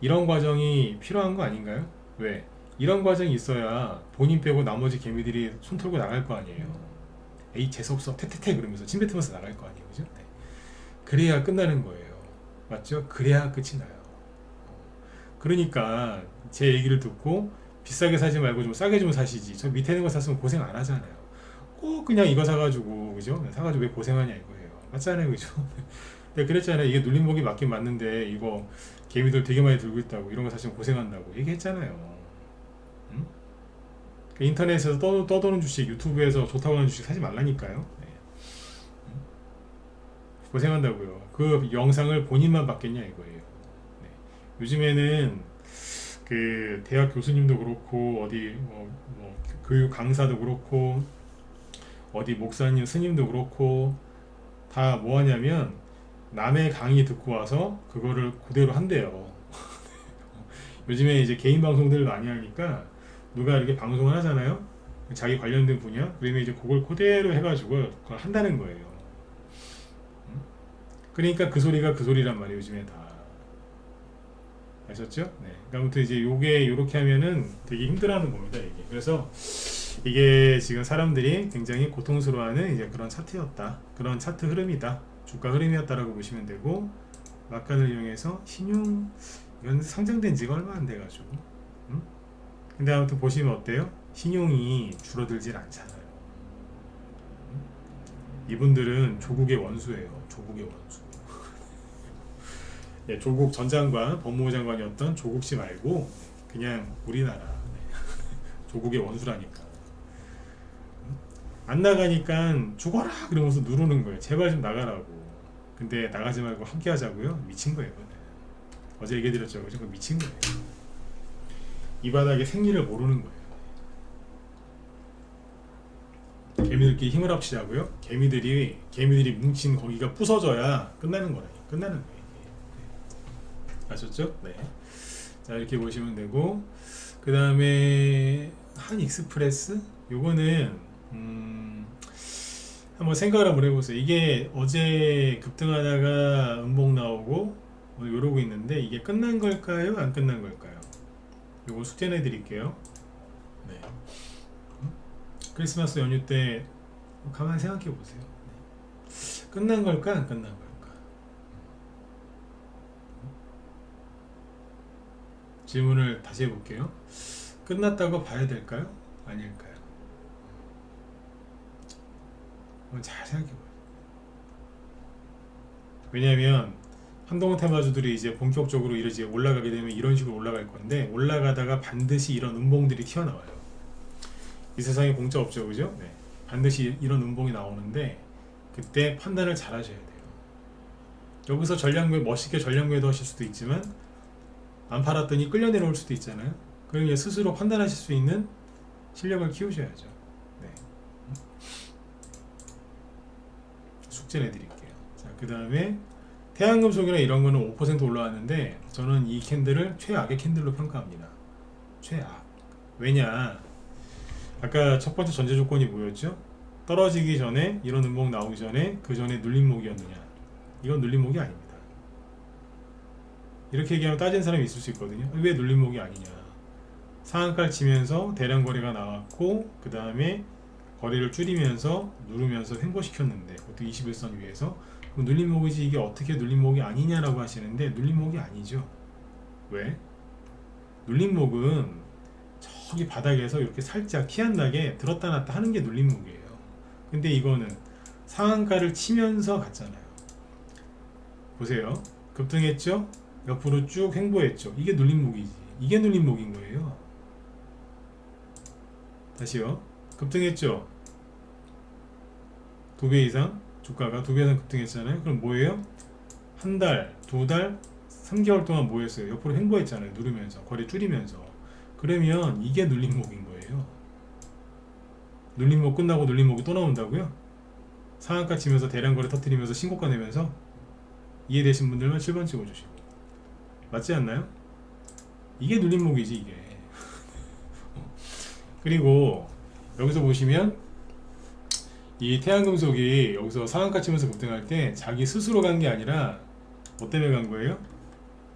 이런 과정이 필요한 거 아닌가요? 왜? 이런 과정이 있어야 본인 빼고 나머지 개미들이 손 털고 나갈 거 아니에요. 에이 재수없어 태태태 그러면서 침 뱉으면서 나갈 거 아니에요, 그죠? 네. 그래야 끝나는 거예요. 맞죠? 그래야 끝이 나요. 그러니까 제 얘기를 듣고 비싸게 사지 말고 좀 싸게 좀 사시지, 저 밑에 있는 거 샀으면 고생 안 하잖아요. 꼭 그냥 이거 사가지고, 그죠? 사가지고 왜 고생하냐 이거예요. 맞잖아요, 그죠? 내가 그랬잖아요. 이게 눌림목이 맞긴 맞는데 이거 개미들 되게 많이 들고 있다고, 이런 거 사시면 고생한다고 얘기했잖아요. 응? 그 인터넷에서 떠도는 주식, 유튜브에서 좋다고 하는 주식 사지 말라니까요. 네. 응? 고생한다고요. 그 영상을 본인만 받겠냐 이거예요. 네. 요즘에는 그 대학 교수님도 그렇고 어디 뭐 교육 강사도 그렇고 어디 목사님 스님도 그렇고 다 뭐 하냐면 남의 강의 듣고 와서 그거를 그대로 한대요. 요즘에 이제 개인 방송들을 많이 하니까 누가 이렇게 방송을 하잖아요. 자기 관련된 분야. 그러면 이제 그걸 그대로 해가지고 그걸 한다는 거예요. 그러니까 그 소리가 그 소리란 말이에요. 요즘에 다. 아셨죠? 네. 그러니까 아무튼 이제 요게 요렇게 하면은 되게 힘들어하는 겁니다. 이게. 그래서 이게 지금 사람들이 굉장히 고통스러워하는 이제 그런 차트였다. 그런 차트 흐름이다. 주가 흐름이었다라고 보시면 되고, 막간을 이용해서 신용 이건 상장된 지가 얼마 안 돼가지고. 근데 아무튼 보시면 어때요? 신용이 줄어들질 않잖아요. 이분들은 조국의 원수예요. 조국의 원수. 예, 조국 전 장관, 법무부 장관이었던 조국 씨 말고 그냥 우리나라. 네. 조국의 원수라니까. 안 나가니까 죽어라 그러면서 누르는 거예요. 제발 좀 나가라고. 근데 나가지 말고 함께 하자고요? 미친 거예요. 그거는. 어제 얘기해드렸죠. 그거 미친 거예요. 이 바닥에 생리를 모르는 거예요. 개미들끼리 힘을 합치자고요? 개미들이 뭉친 거기가 부서져야 끝나는 거라요. 끝나는 거예요. 아셨죠? 네. 자, 이렇게 보시면 되고, 그 다음에 한익스프레스? 요거는 한번 생각을 한번 해보세요. 이게 어제 급등하다가 음봉 나오고 오늘 이러고 있는데 이게 끝난 걸까요? 안 끝난 걸까요? 요거 숙제 내드릴게요. 네. 크리스마스 연휴 때 가만히 생각해 보세요. 네. 끝난 걸까? 안 끝난 걸까? 질문을 다시 해볼게요. 끝났다고 봐야 될까요? 아닐까요? 한번 잘 생각해봐요. 왜냐하면 한동훈 테마주들이 이제 본격적으로 이제 올라가게 되면 이런 식으로 올라갈 건데, 올라가다가 반드시 이런 음봉들이 튀어나와요. 이 세상에 공짜 없죠, 그죠? 네. 반드시 이런 음봉이 나오는데 그때 판단을 잘 하셔야 돼요. 여기서 멋있게 전략 매도 하실 수도 있지만 안 팔았더니 끌려 내려올 수도 있잖아요. 그럼 이제 스스로 판단하실 수 있는 실력을 키우셔야죠. 네. 숙제 내드릴게요. 자, 그 다음에 태양금속이나 이런 거는 5% 올라왔는데 저는 이 캔들을 최악의 캔들로 평가합니다. 최악. 왜냐? 아까 첫 번째 전제 조건이 뭐였죠? 떨어지기 전에 이런 음봉 나오기 전에 그 전에 눌림목이었느냐? 이건 눌림목이 아닙니다. 이렇게 얘기하면 따지는 사람이 있을 수 있거든요. 왜 눌림목이 아니냐? 상한가를 치면서 대량 거래가 나왔고 그 다음에 거리를 줄이면서 누르면서 횡보시켰는데 그것도 21선 위에서 그럼 눌림목이지 이게 어떻게 눌림목이 아니냐라고 하시는데 눌림목이 아니죠. 왜? 눌림목은 저기 바닥에서 이렇게 살짝 티 안 나게 들었다 놨다 하는 게 눌림목이에요. 근데 이거는 상한가를 치면서 갔잖아요. 보세요. 급등했죠? 옆으로 쭉 횡보했죠. 이게 눌림목이지. 이게 눌림목인 거예요. 다시요. 급등했죠? 2배 이상 주가가 2배 이상 급등했잖아요. 그럼 뭐예요? 한 달, 2달, 3개월 동안 뭐 했어요? 옆으로 횡보했잖아요. 누르면서 거리 줄이면서. 그러면 이게 눌림목인 거예요. 눌림목 끝나고 눌림목이 또 나온다고요? 상한가 치면서 대량 거래 터뜨리면서 신고가 내면서. 이해되신 분들만 7번 찍어주시고. 맞지 않나요? 이게 눌림목이지 이게. 그리고 여기서 보시면 이 태양금속이 여기서 상한가 치면서 급등할 때 자기 스스로 간 게 아니라 뭐 때문에 간 거예요?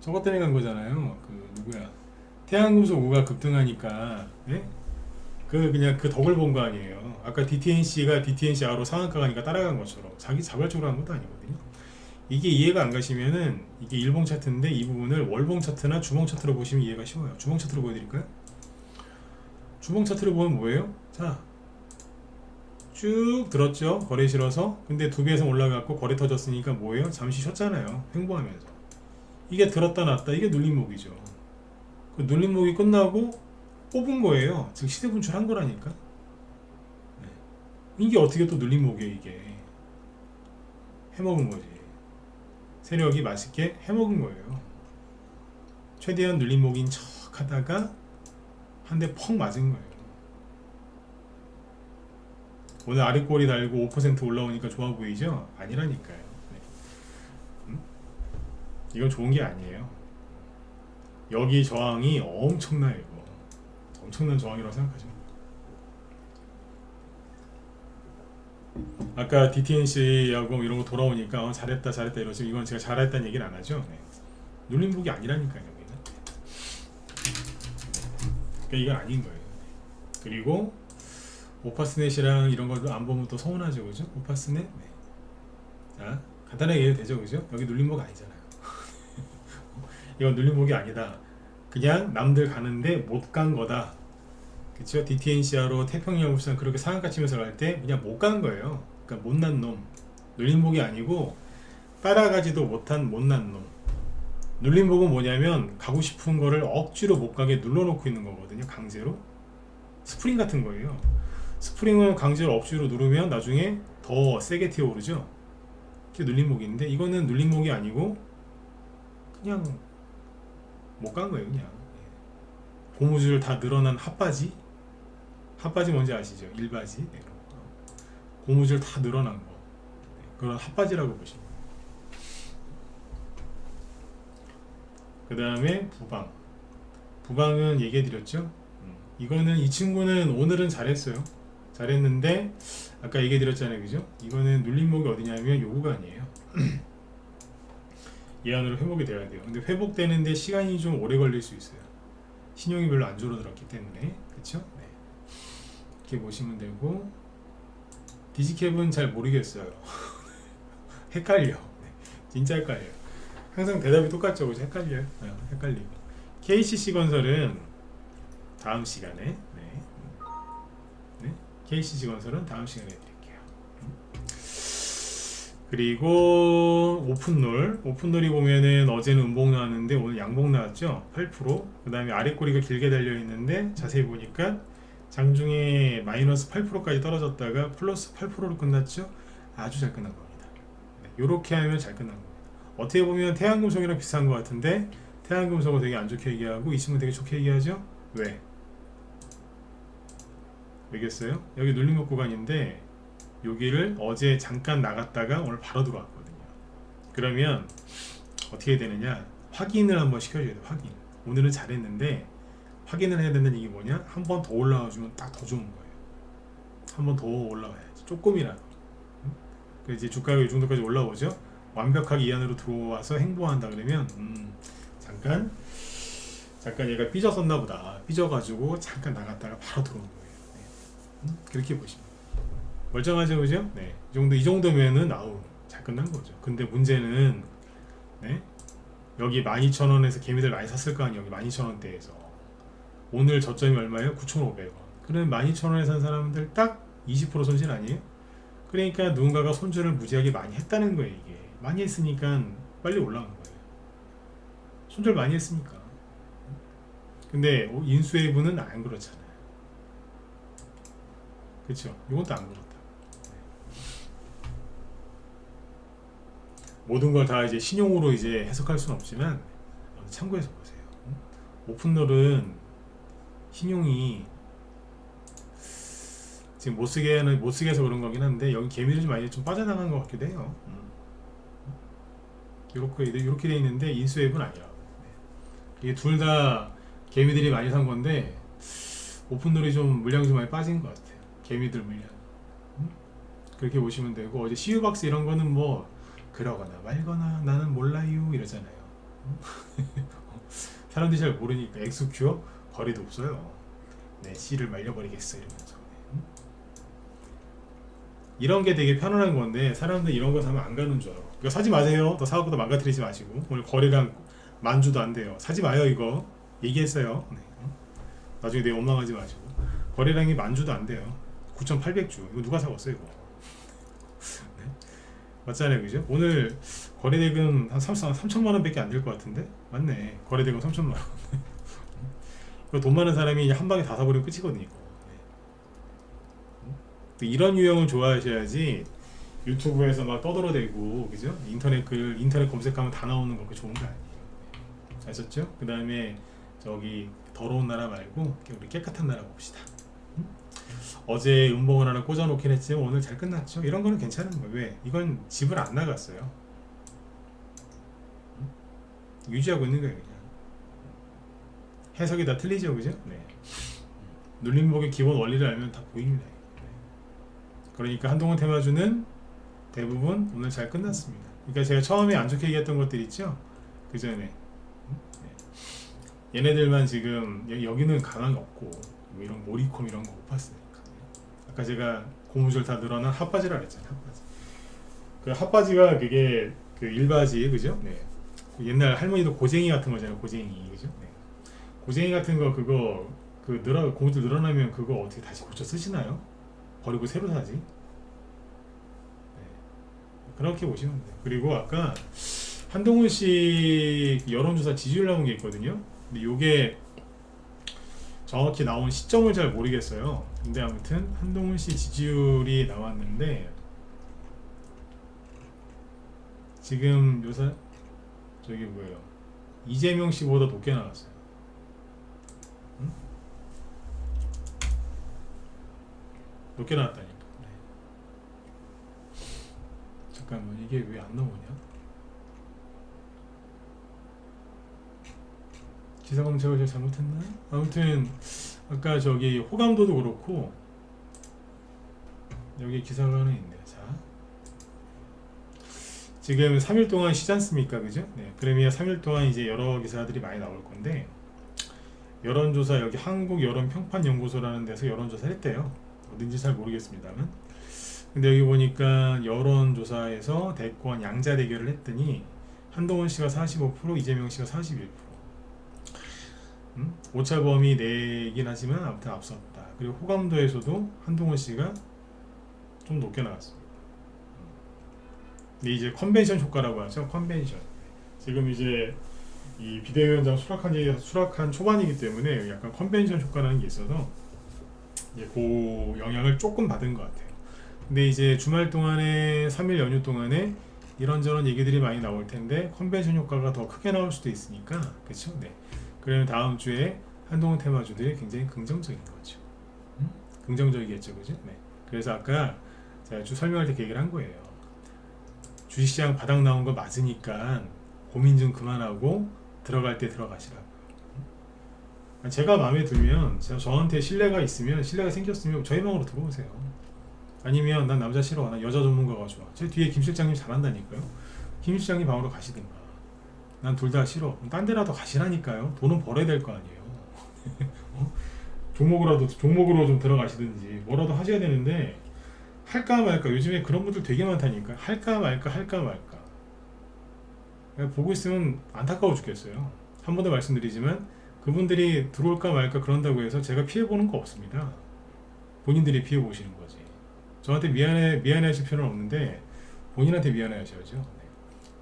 저것 때문에 간 거잖아요. 그 누구야? 태양금속 5가 급등하니까 예? 그냥 그 덕을 본 거 아니에요. 아까 DTNC가 DTNCR로 상한가 가니까 따라간 것처럼 자기 자발적으로 한 것도 아니거든요. 이게 이해가 안 가시면은 이게 일봉 차트인데 이 부분을 월봉 차트나 주봉 차트로 보시면 이해가 쉬워요. 주봉 차트로 보여드릴까요? 주봉 차트를 보면 뭐예요? 자, 쭉 들었죠? 거래 실어서. 근데 2배에서 올라갔고 거래 터졌으니까 뭐예요? 잠시 쉬었잖아요. 횡보하면서. 이게 들었다 놨다. 이게 눌림목이죠. 그 눌림목이 끝나고 뽑은 거예요. 즉 시세 분출한 거라니까. 네. 이게 어떻게 또 눌림목이에요 이게. 해먹은 거지. 세력이 맛있게 해먹은 거예요. 최대한 눌림목인 척 하다가 한 대 펑 맞은 거예요. 오늘 아랫꼬리 달고 5% 올라오니까 좋아 보이죠? 아니라니까요. 네. 이건 좋은 게 아니에요. 여기 저항이 엄청나요. 이거 엄청난 저항이라고 생각하죠. 아까 DTNC하고 이런 거 돌아오니까 잘했다 잘했다 이러지. 이건 제가 잘했다는 얘기는 안 하죠. 네. 눌림목이 아니라니까요. 여기는. 그러니까 이건 아닌 거예요. 그리고 오파스넷이랑 이런 거 안 보면 또 서운하죠, 그죠? 오파스넷. 네. 자, 간단하게 이해도 되죠, 그죠? 여기 눌림목 아니잖아요. 이건 눌림목이 아니다. 그냥 남들 가는데 못 간 거다. 그쵸? DTNCR로 태평양물산 그렇게 상한가 치면서 갈 때 그냥 못 간 거예요. 그러니까 못난 놈. 눌림목이 아니고 따라가지도 못한 못난 놈. 눌림목은 뭐냐면 가고 싶은 거를 억지로 못 가게 눌러놓고 있는 거거든요. 강제로. 스프링 같은 거예요. 스프링을 강제로 억지로 누르면 나중에 더 세게 튀어오르죠. 그게 눌림목인데 이거는 눌림목이 아니고 그냥 못 간 거예요. 그냥 고무줄 다 늘어난 핫바지. 핫바지 뭔지 아시죠? 일바지. 네, 고무줄 다 늘어난 거. 네, 그런 핫바지라고 보시면. 그 다음에 부방. 부방은 얘기해드렸죠. 이거는 이 친구는 오늘은 잘했어요. 잘했는데 아까 얘기해드렸잖아요, 그죠? 이거는 눌림목이 어디냐면 요 구간이에요. 이 안으로 회복이 돼야 돼요. 근데 회복되는데 시간이 좀 오래 걸릴 수 있어요. 신용이 별로 안 줄어들었기 때문에. 그쵸? 네. 이렇게 보시면 되고 디지캡은 잘 모르겠어요. 헷갈려. 네. 진짜 헷갈려요. 항상 대답이 똑같죠, 그죠? 헷갈려요. 헷갈리고. KCC건설은 다음 시간에 네. KCC건설은 다음 시간에 드릴게요. 그리고 오픈롤이 보면은 어제는 음봉 나왔는데 오늘 양봉 나왔죠. 8%. 그 다음에 아랫꼬리가 길게 달려 있는데 자세히 보니까 장중에 마이너스 8%까지 떨어졌다가 플러스 8%로 끝났죠. 아주 잘 끝난 겁니다. 이렇게 하면 잘 끝난 겁니다. 어떻게 보면 태양금속이랑 비슷한 것 같은데 태양금속은 되게 안 좋게 얘기하고 이 친구는 되게 좋게 얘기하죠. 왜? 왜겠어요? 여기 눌림목 구간인데 여기를 어제 잠깐 나갔다가 오늘 바로 들어왔거든요. 그러면 어떻게 되느냐? 확인을 한번 시켜줘야 돼. 확인. 오늘은 잘했는데 확인을 해야 되는 이게 뭐냐? 한 번 더 올라와주면 딱 더 좋은 거예요. 한 번 더 올라와야지. 조금이라도. 이제 주가가 이 정도까지 올라오죠. 완벽하게 이 안으로 들어와서 행보한다 그러면 잠깐 얘가 삐졌었나 보다. 삐져가지고 잠깐 나갔다가 바로 들어온 거예요. 네. 그렇게 보시면 멀쩡하죠, 그죠? 네, 이 정도면은 아우 잘 끝난 거죠. 근데 문제는 네, 여기 12,000원에서 개미들 많이 샀을 거 아니에요. 여기 12,000원대에서 오늘 저점이 얼마예요? 9,500원. 그러면 12,000원에 산 사람들 딱 20% 손실 아니에요? 그러니까 누군가가 손절을 무지하게 많이 했다는 거예요. 이게 많이 했으니까 빨리 올라간 거예요. 손절 많이 했으니까. 근데 인수웨이브는 안 그렇잖아요. 그렇죠? 이것도 안 그렇다. 모든 걸 다 이제 신용으로 이제 해석할 수는 없지만 참고해서 보세요. 오픈롤은 신용이 지금 못 쓰게 해서 그런 거긴 한데 여기 개미를 좀 많이 좀 빠져나간 것 같기도 해요. 이렇게 돼 있는데 인수웨이브는 아니라 이게 둘 다 개미들이 많이 산 건데 오픈롤이 좀 물량이 좀 많이 빠진 것 같아요. 개미들 물량. 그렇게 보시면 되고 어제 CU박스 이런 거는 뭐 그러거나 말거나 나는 몰라요 이러잖아요. 사람들이 잘 모르니까 엑스큐어 거리도 없어요. 네, C를 말려버리겠어 이러면서. 이런 게 되게 편안한 건데 사람들 이런 거 사면 안 가는 줄 알아. 이거 사지 마세요. 더 사갖고 더 망가뜨리지 마시고. 오늘 거래량 만주도 안 돼요. 사지 마요 이거. 얘기했어요. 네. 나중에 내 원망하지 마시고. 거래량이 만주도 안 돼요. 9,800주. 이거 누가 사겠어요 이거. 네. 맞잖아요, 그죠? 오늘 거래대금 한 3천만 원밖에 안 될 것 같은데? 맞네. 거래대금 3천만 원. 이거 돈 많은 사람이 한 방에 다 사버리면 끝이거든요. 이거. 네. 이런 유형을 좋아하셔야지 유튜브에서 막 떠들어대고, 그죠? 인터넷 검색하면 다 나오는 거 그 좋은 거 아니에요. 아셨죠? 그 다음에 저기 더러운 나라 말고 우리 깨끗한 나라 봅시다. 어제 음봉을 하나 꽂아놓긴 했지만 오늘 잘 끝났죠. 이런 거는 괜찮은 거예요. 왜? 이건 집을 안 나갔어요. 유지하고 있는 거예요. 그냥 해석이 다 틀리죠, 그죠? 네. 눌림목의 기본 원리를 알면 다 보입니다. 네. 그러니까 한동훈 테마주는 대부분 오늘 잘 끝났습니다. 그러니까 제가 처음에 안 좋게 얘기했던 것들 있죠? 그 전에 네. 얘네들만 지금 여기는 강한 게 없고 뭐 이런 모리콤 이런 거 못 봤으니까. 아까 제가 고무줄 다 늘어난 핫바지라 그랬잖아요. 핫바지. 그 핫바지가 그게 그 일바지, 그죠? 네. 옛날 할머니도 고쟁이 같은 거잖아요. 고쟁이, 그죠? 네. 고쟁이 같은 거 그거 고무줄 늘어나면 그거 어떻게 다시 고쳐 쓰시나요? 버리고 새로 사지? 네. 그렇게 보시면 돼요. 그리고 아까 한동훈 씨 여론조사 지지율 나온 게 있거든요. 근데 요게 정확히 나온 시점을 잘 모르겠어요. 근데 아무튼 한동훈 씨 지지율이 나왔는데 지금 요사 저기 뭐예요? 이재명 씨보다 높게 나왔어요. 응? 높게 나왔다니까. 네. 잠깐만 이게 왜 안 나오냐? 기사검색을 제가 잘못했나? 아무튼 아까 저기 호감도도 그렇고 여기 기사가 하나 있네요. 자, 지금 3일 동안 쉬지 않습니까? 그죠? 네, 그러면 3일 동안 이제 여러 기사들이 많이 나올 건데 여론조사 여기 한국여론평판연구소라는 데서 여론조사를 했대요. 어딘지 잘 모르겠습니다만 근데 여기 보니까 여론조사에서 대권 양자 대결을 했더니 한동훈 씨가 45%, 이재명 씨가 41%. 오차범위 내긴 하지만 아무튼 앞섰다. 그리고 호감도에서도 한동훈 씨가 좀 높게 나왔습니다. 근데 이제 컨벤션 효과라고 하죠. 컨벤션. 지금 이제 이 비대위원장 수락한 초반이기 때문에 약간 컨벤션 효과라는 게 있어서 이제 그 영향을 조금 받은 것 같아요. 근데 이제 주말 동안에 3일 연휴 동안에 이런저런 얘기들이 많이 나올 텐데 컨벤션 효과가 더 크게 나올 수도 있으니까 그렇죠. 네. 그러면 다음 주에 한동훈 테마주들이 굉장히 긍정적인 거죠. 긍정적이겠죠, 그죠? 네. 그래서 아까 제가 쭉 설명할 때 그 얘기를 한 거예요. 주식시장 바닥 나온 거 맞으니까 고민 좀 그만하고 들어갈 때 들어가시라고. 제가 마음에 들면 저한테 신뢰가 있으면 신뢰가 생겼으면 저희 방으로 들어오세요. 아니면 난 남자 싫어, 난 여자 전문가가 좋아. 제 뒤에 김 실장님 잘한다니까요. 김 실장님 방으로 가시든가. 난 둘 다 싫어. 딴 데라도 가시라니까요. 돈은 벌어야 될 거 아니에요. 어? 종목으로 좀 들어가시든지 뭐라도 하셔야 되는데 할까 말까. 요즘에 그런 분들 되게 많다니까. 할까 말까 보고 있으면 안타까워 죽겠어요. 한 번 더 말씀드리지만 그분들이 들어올까 말까 그런다고 해서 제가 피해보는 거 없습니다. 본인들이 피해보시는 거지. 저한테 미안해하실 필요는 없는데 본인한테 미안해하셔야죠. 네.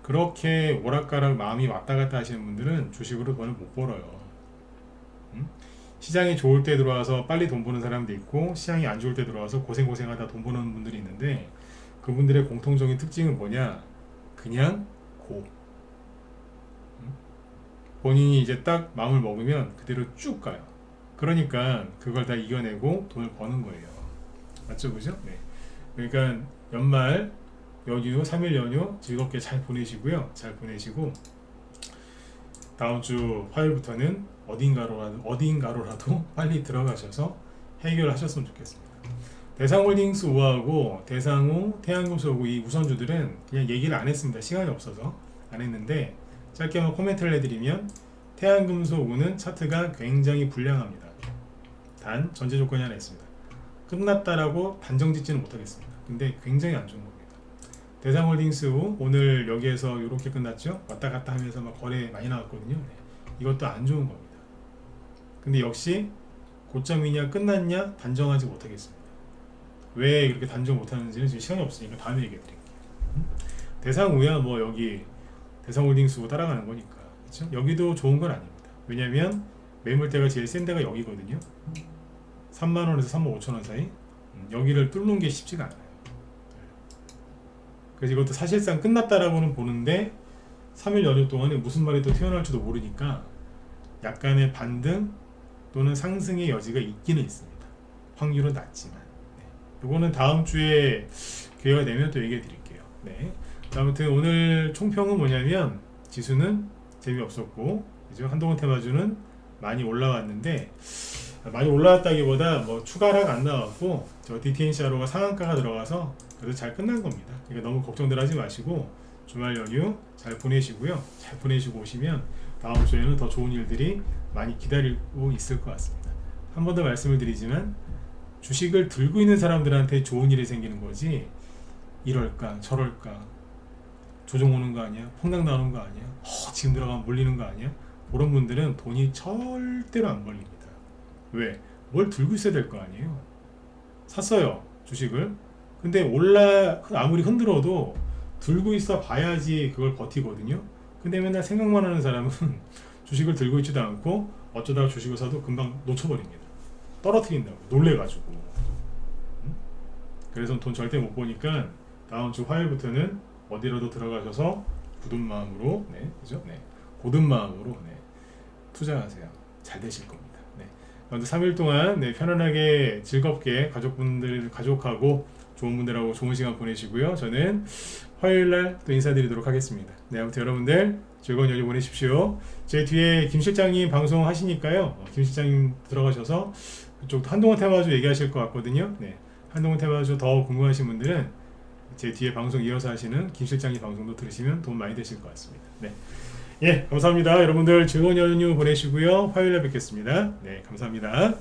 그렇게 오락가락 마음이 왔다 갔다 하시는 분들은 주식으로 돈을 못 벌어요. 시장이 좋을 때 들어와서 빨리 돈 버는 사람도 있고, 시장이 안 좋을 때 들어와서 고생하다 돈 버는 분들이 있는데, 그분들의 공통적인 특징은 뭐냐? 그냥 본인이 이제 딱 마음을 먹으면 그대로 쭉 가요. 그러니까 그걸 다 이겨내고 돈을 버는 거예요. 맞죠, 그죠? 네. 그러니까 연말 연휴, 3일 연휴 즐겁게 잘 보내시고요. 잘 보내시고 다음 주 화요일부터는 어딘가로라도 빨리 들어가셔서 해결하셨으면 좋겠습니다. 대상홀딩스 우하고 대상우, 태양금속우 이 우선주들은 그냥 얘기를 안 했습니다. 시간이 없어서 안 했는데 짧게 한번 코멘트를 해드리면 태양금속우는 차트가 굉장히 불량합니다. 단 전제 조건이 하나 있습니다. 끝났다라고 단정 짓지는 못하겠습니다. 근데 굉장히 안 좋은 겁니다. 대상홀딩스 우 오늘 여기에서 이렇게 끝났죠. 왔다 갔다 하면서 막 거래 많이 나왔거든요. 네. 이것도 안 좋은 겁니다. 근데 역시 고점이냐 끝났냐 단정하지 못하겠습니다. 왜 이렇게 단정 못하는지는 지금 시간이 없으니까 다음에 얘기해 드릴게요. 대상우야 뭐 여기 대상홀딩스 우 따라가는 거니까, 그렇죠? 여기도 좋은 건 아닙니다. 왜냐면 매물대가 제일 센 데가 여기거든요. 3만원에서 35,000원 사이. 여기를 뚫는 게 쉽지가 않아요. 그래서 이것도 사실상 끝났다라고는 보는데 3일 연휴 동안에 무슨 말이 또 튀어나올지도 모르니까 약간의 반등 또는 상승의 여지가 있기는 있습니다. 확률은 낮지만. 네. 이거는 다음 주에 기회가 되면 또 얘기해 드릴게요. 네. 아무튼 오늘 총평은 뭐냐면 지수는 재미없었고, 그죠? 한동훈 테마주는 많이 올라왔는데, 많이 올라왔다기보다 뭐 추가락 안 나왔고, 저 DTNCRO가 상한가가 들어가서 그래도 잘 끝난 겁니다. 그러니까 너무 걱정들 하지 마시고 주말 연휴 잘 보내시고요. 잘 보내시고 오시면 다음 주에는 더 좋은 일들이 많이 기다리고 있을 것 같습니다. 한 번 더 말씀을 드리지만 주식을 들고 있는 사람들한테 좋은 일이 생기는 거지, 이럴까 저럴까 조정 오는 거 아니야? 폭락 나오는 거 아니야? 지금 들어가면 몰리는 거 아니야? 그런 분들은 돈이 절대로 안 벌립니다. 왜? 뭘 들고 있어야 될 거 아니에요? 샀어요, 주식을. 근데 아무리 흔들어도 들고 있어 봐야지 그걸 버티거든요. 근데 맨날 생각만 하는 사람은 주식을 들고 있지도 않고 어쩌다가 주식을 사도 금방 놓쳐버립니다. 떨어뜨린다고 놀래가지고. 그래서 돈 절대 못 버니까 다음 주 화요일부터는 어디라도 들어가셔서 굳은 마음으로, 네, 그죠? 네, 고든 마음으로, 네, 투자하세요. 잘 되실 겁니다. 네. 3일 동안 네, 편안하게 즐겁게 가족하고 좋은 분들하고 좋은 시간 보내시고요. 저는 화요일날 또 인사드리도록 하겠습니다. 네, 아무튼 여러분들 즐거운 연휴 보내십시오. 제 뒤에 김 실장님 방송 하시니까요. 김 실장님 들어가셔서 그쪽 한동훈 테마주 얘기하실 것 같거든요. 네, 한동훈 테마주 더 궁금하신 분들은 제 뒤에 방송 이어서 하시는 김 실장님 방송도 들으시면 도움 많이 되실 것 같습니다. 네, 예, 감사합니다. 여러분들 즐거운 연휴 보내시고요. 화요일에 뵙겠습니다. 네, 감사합니다.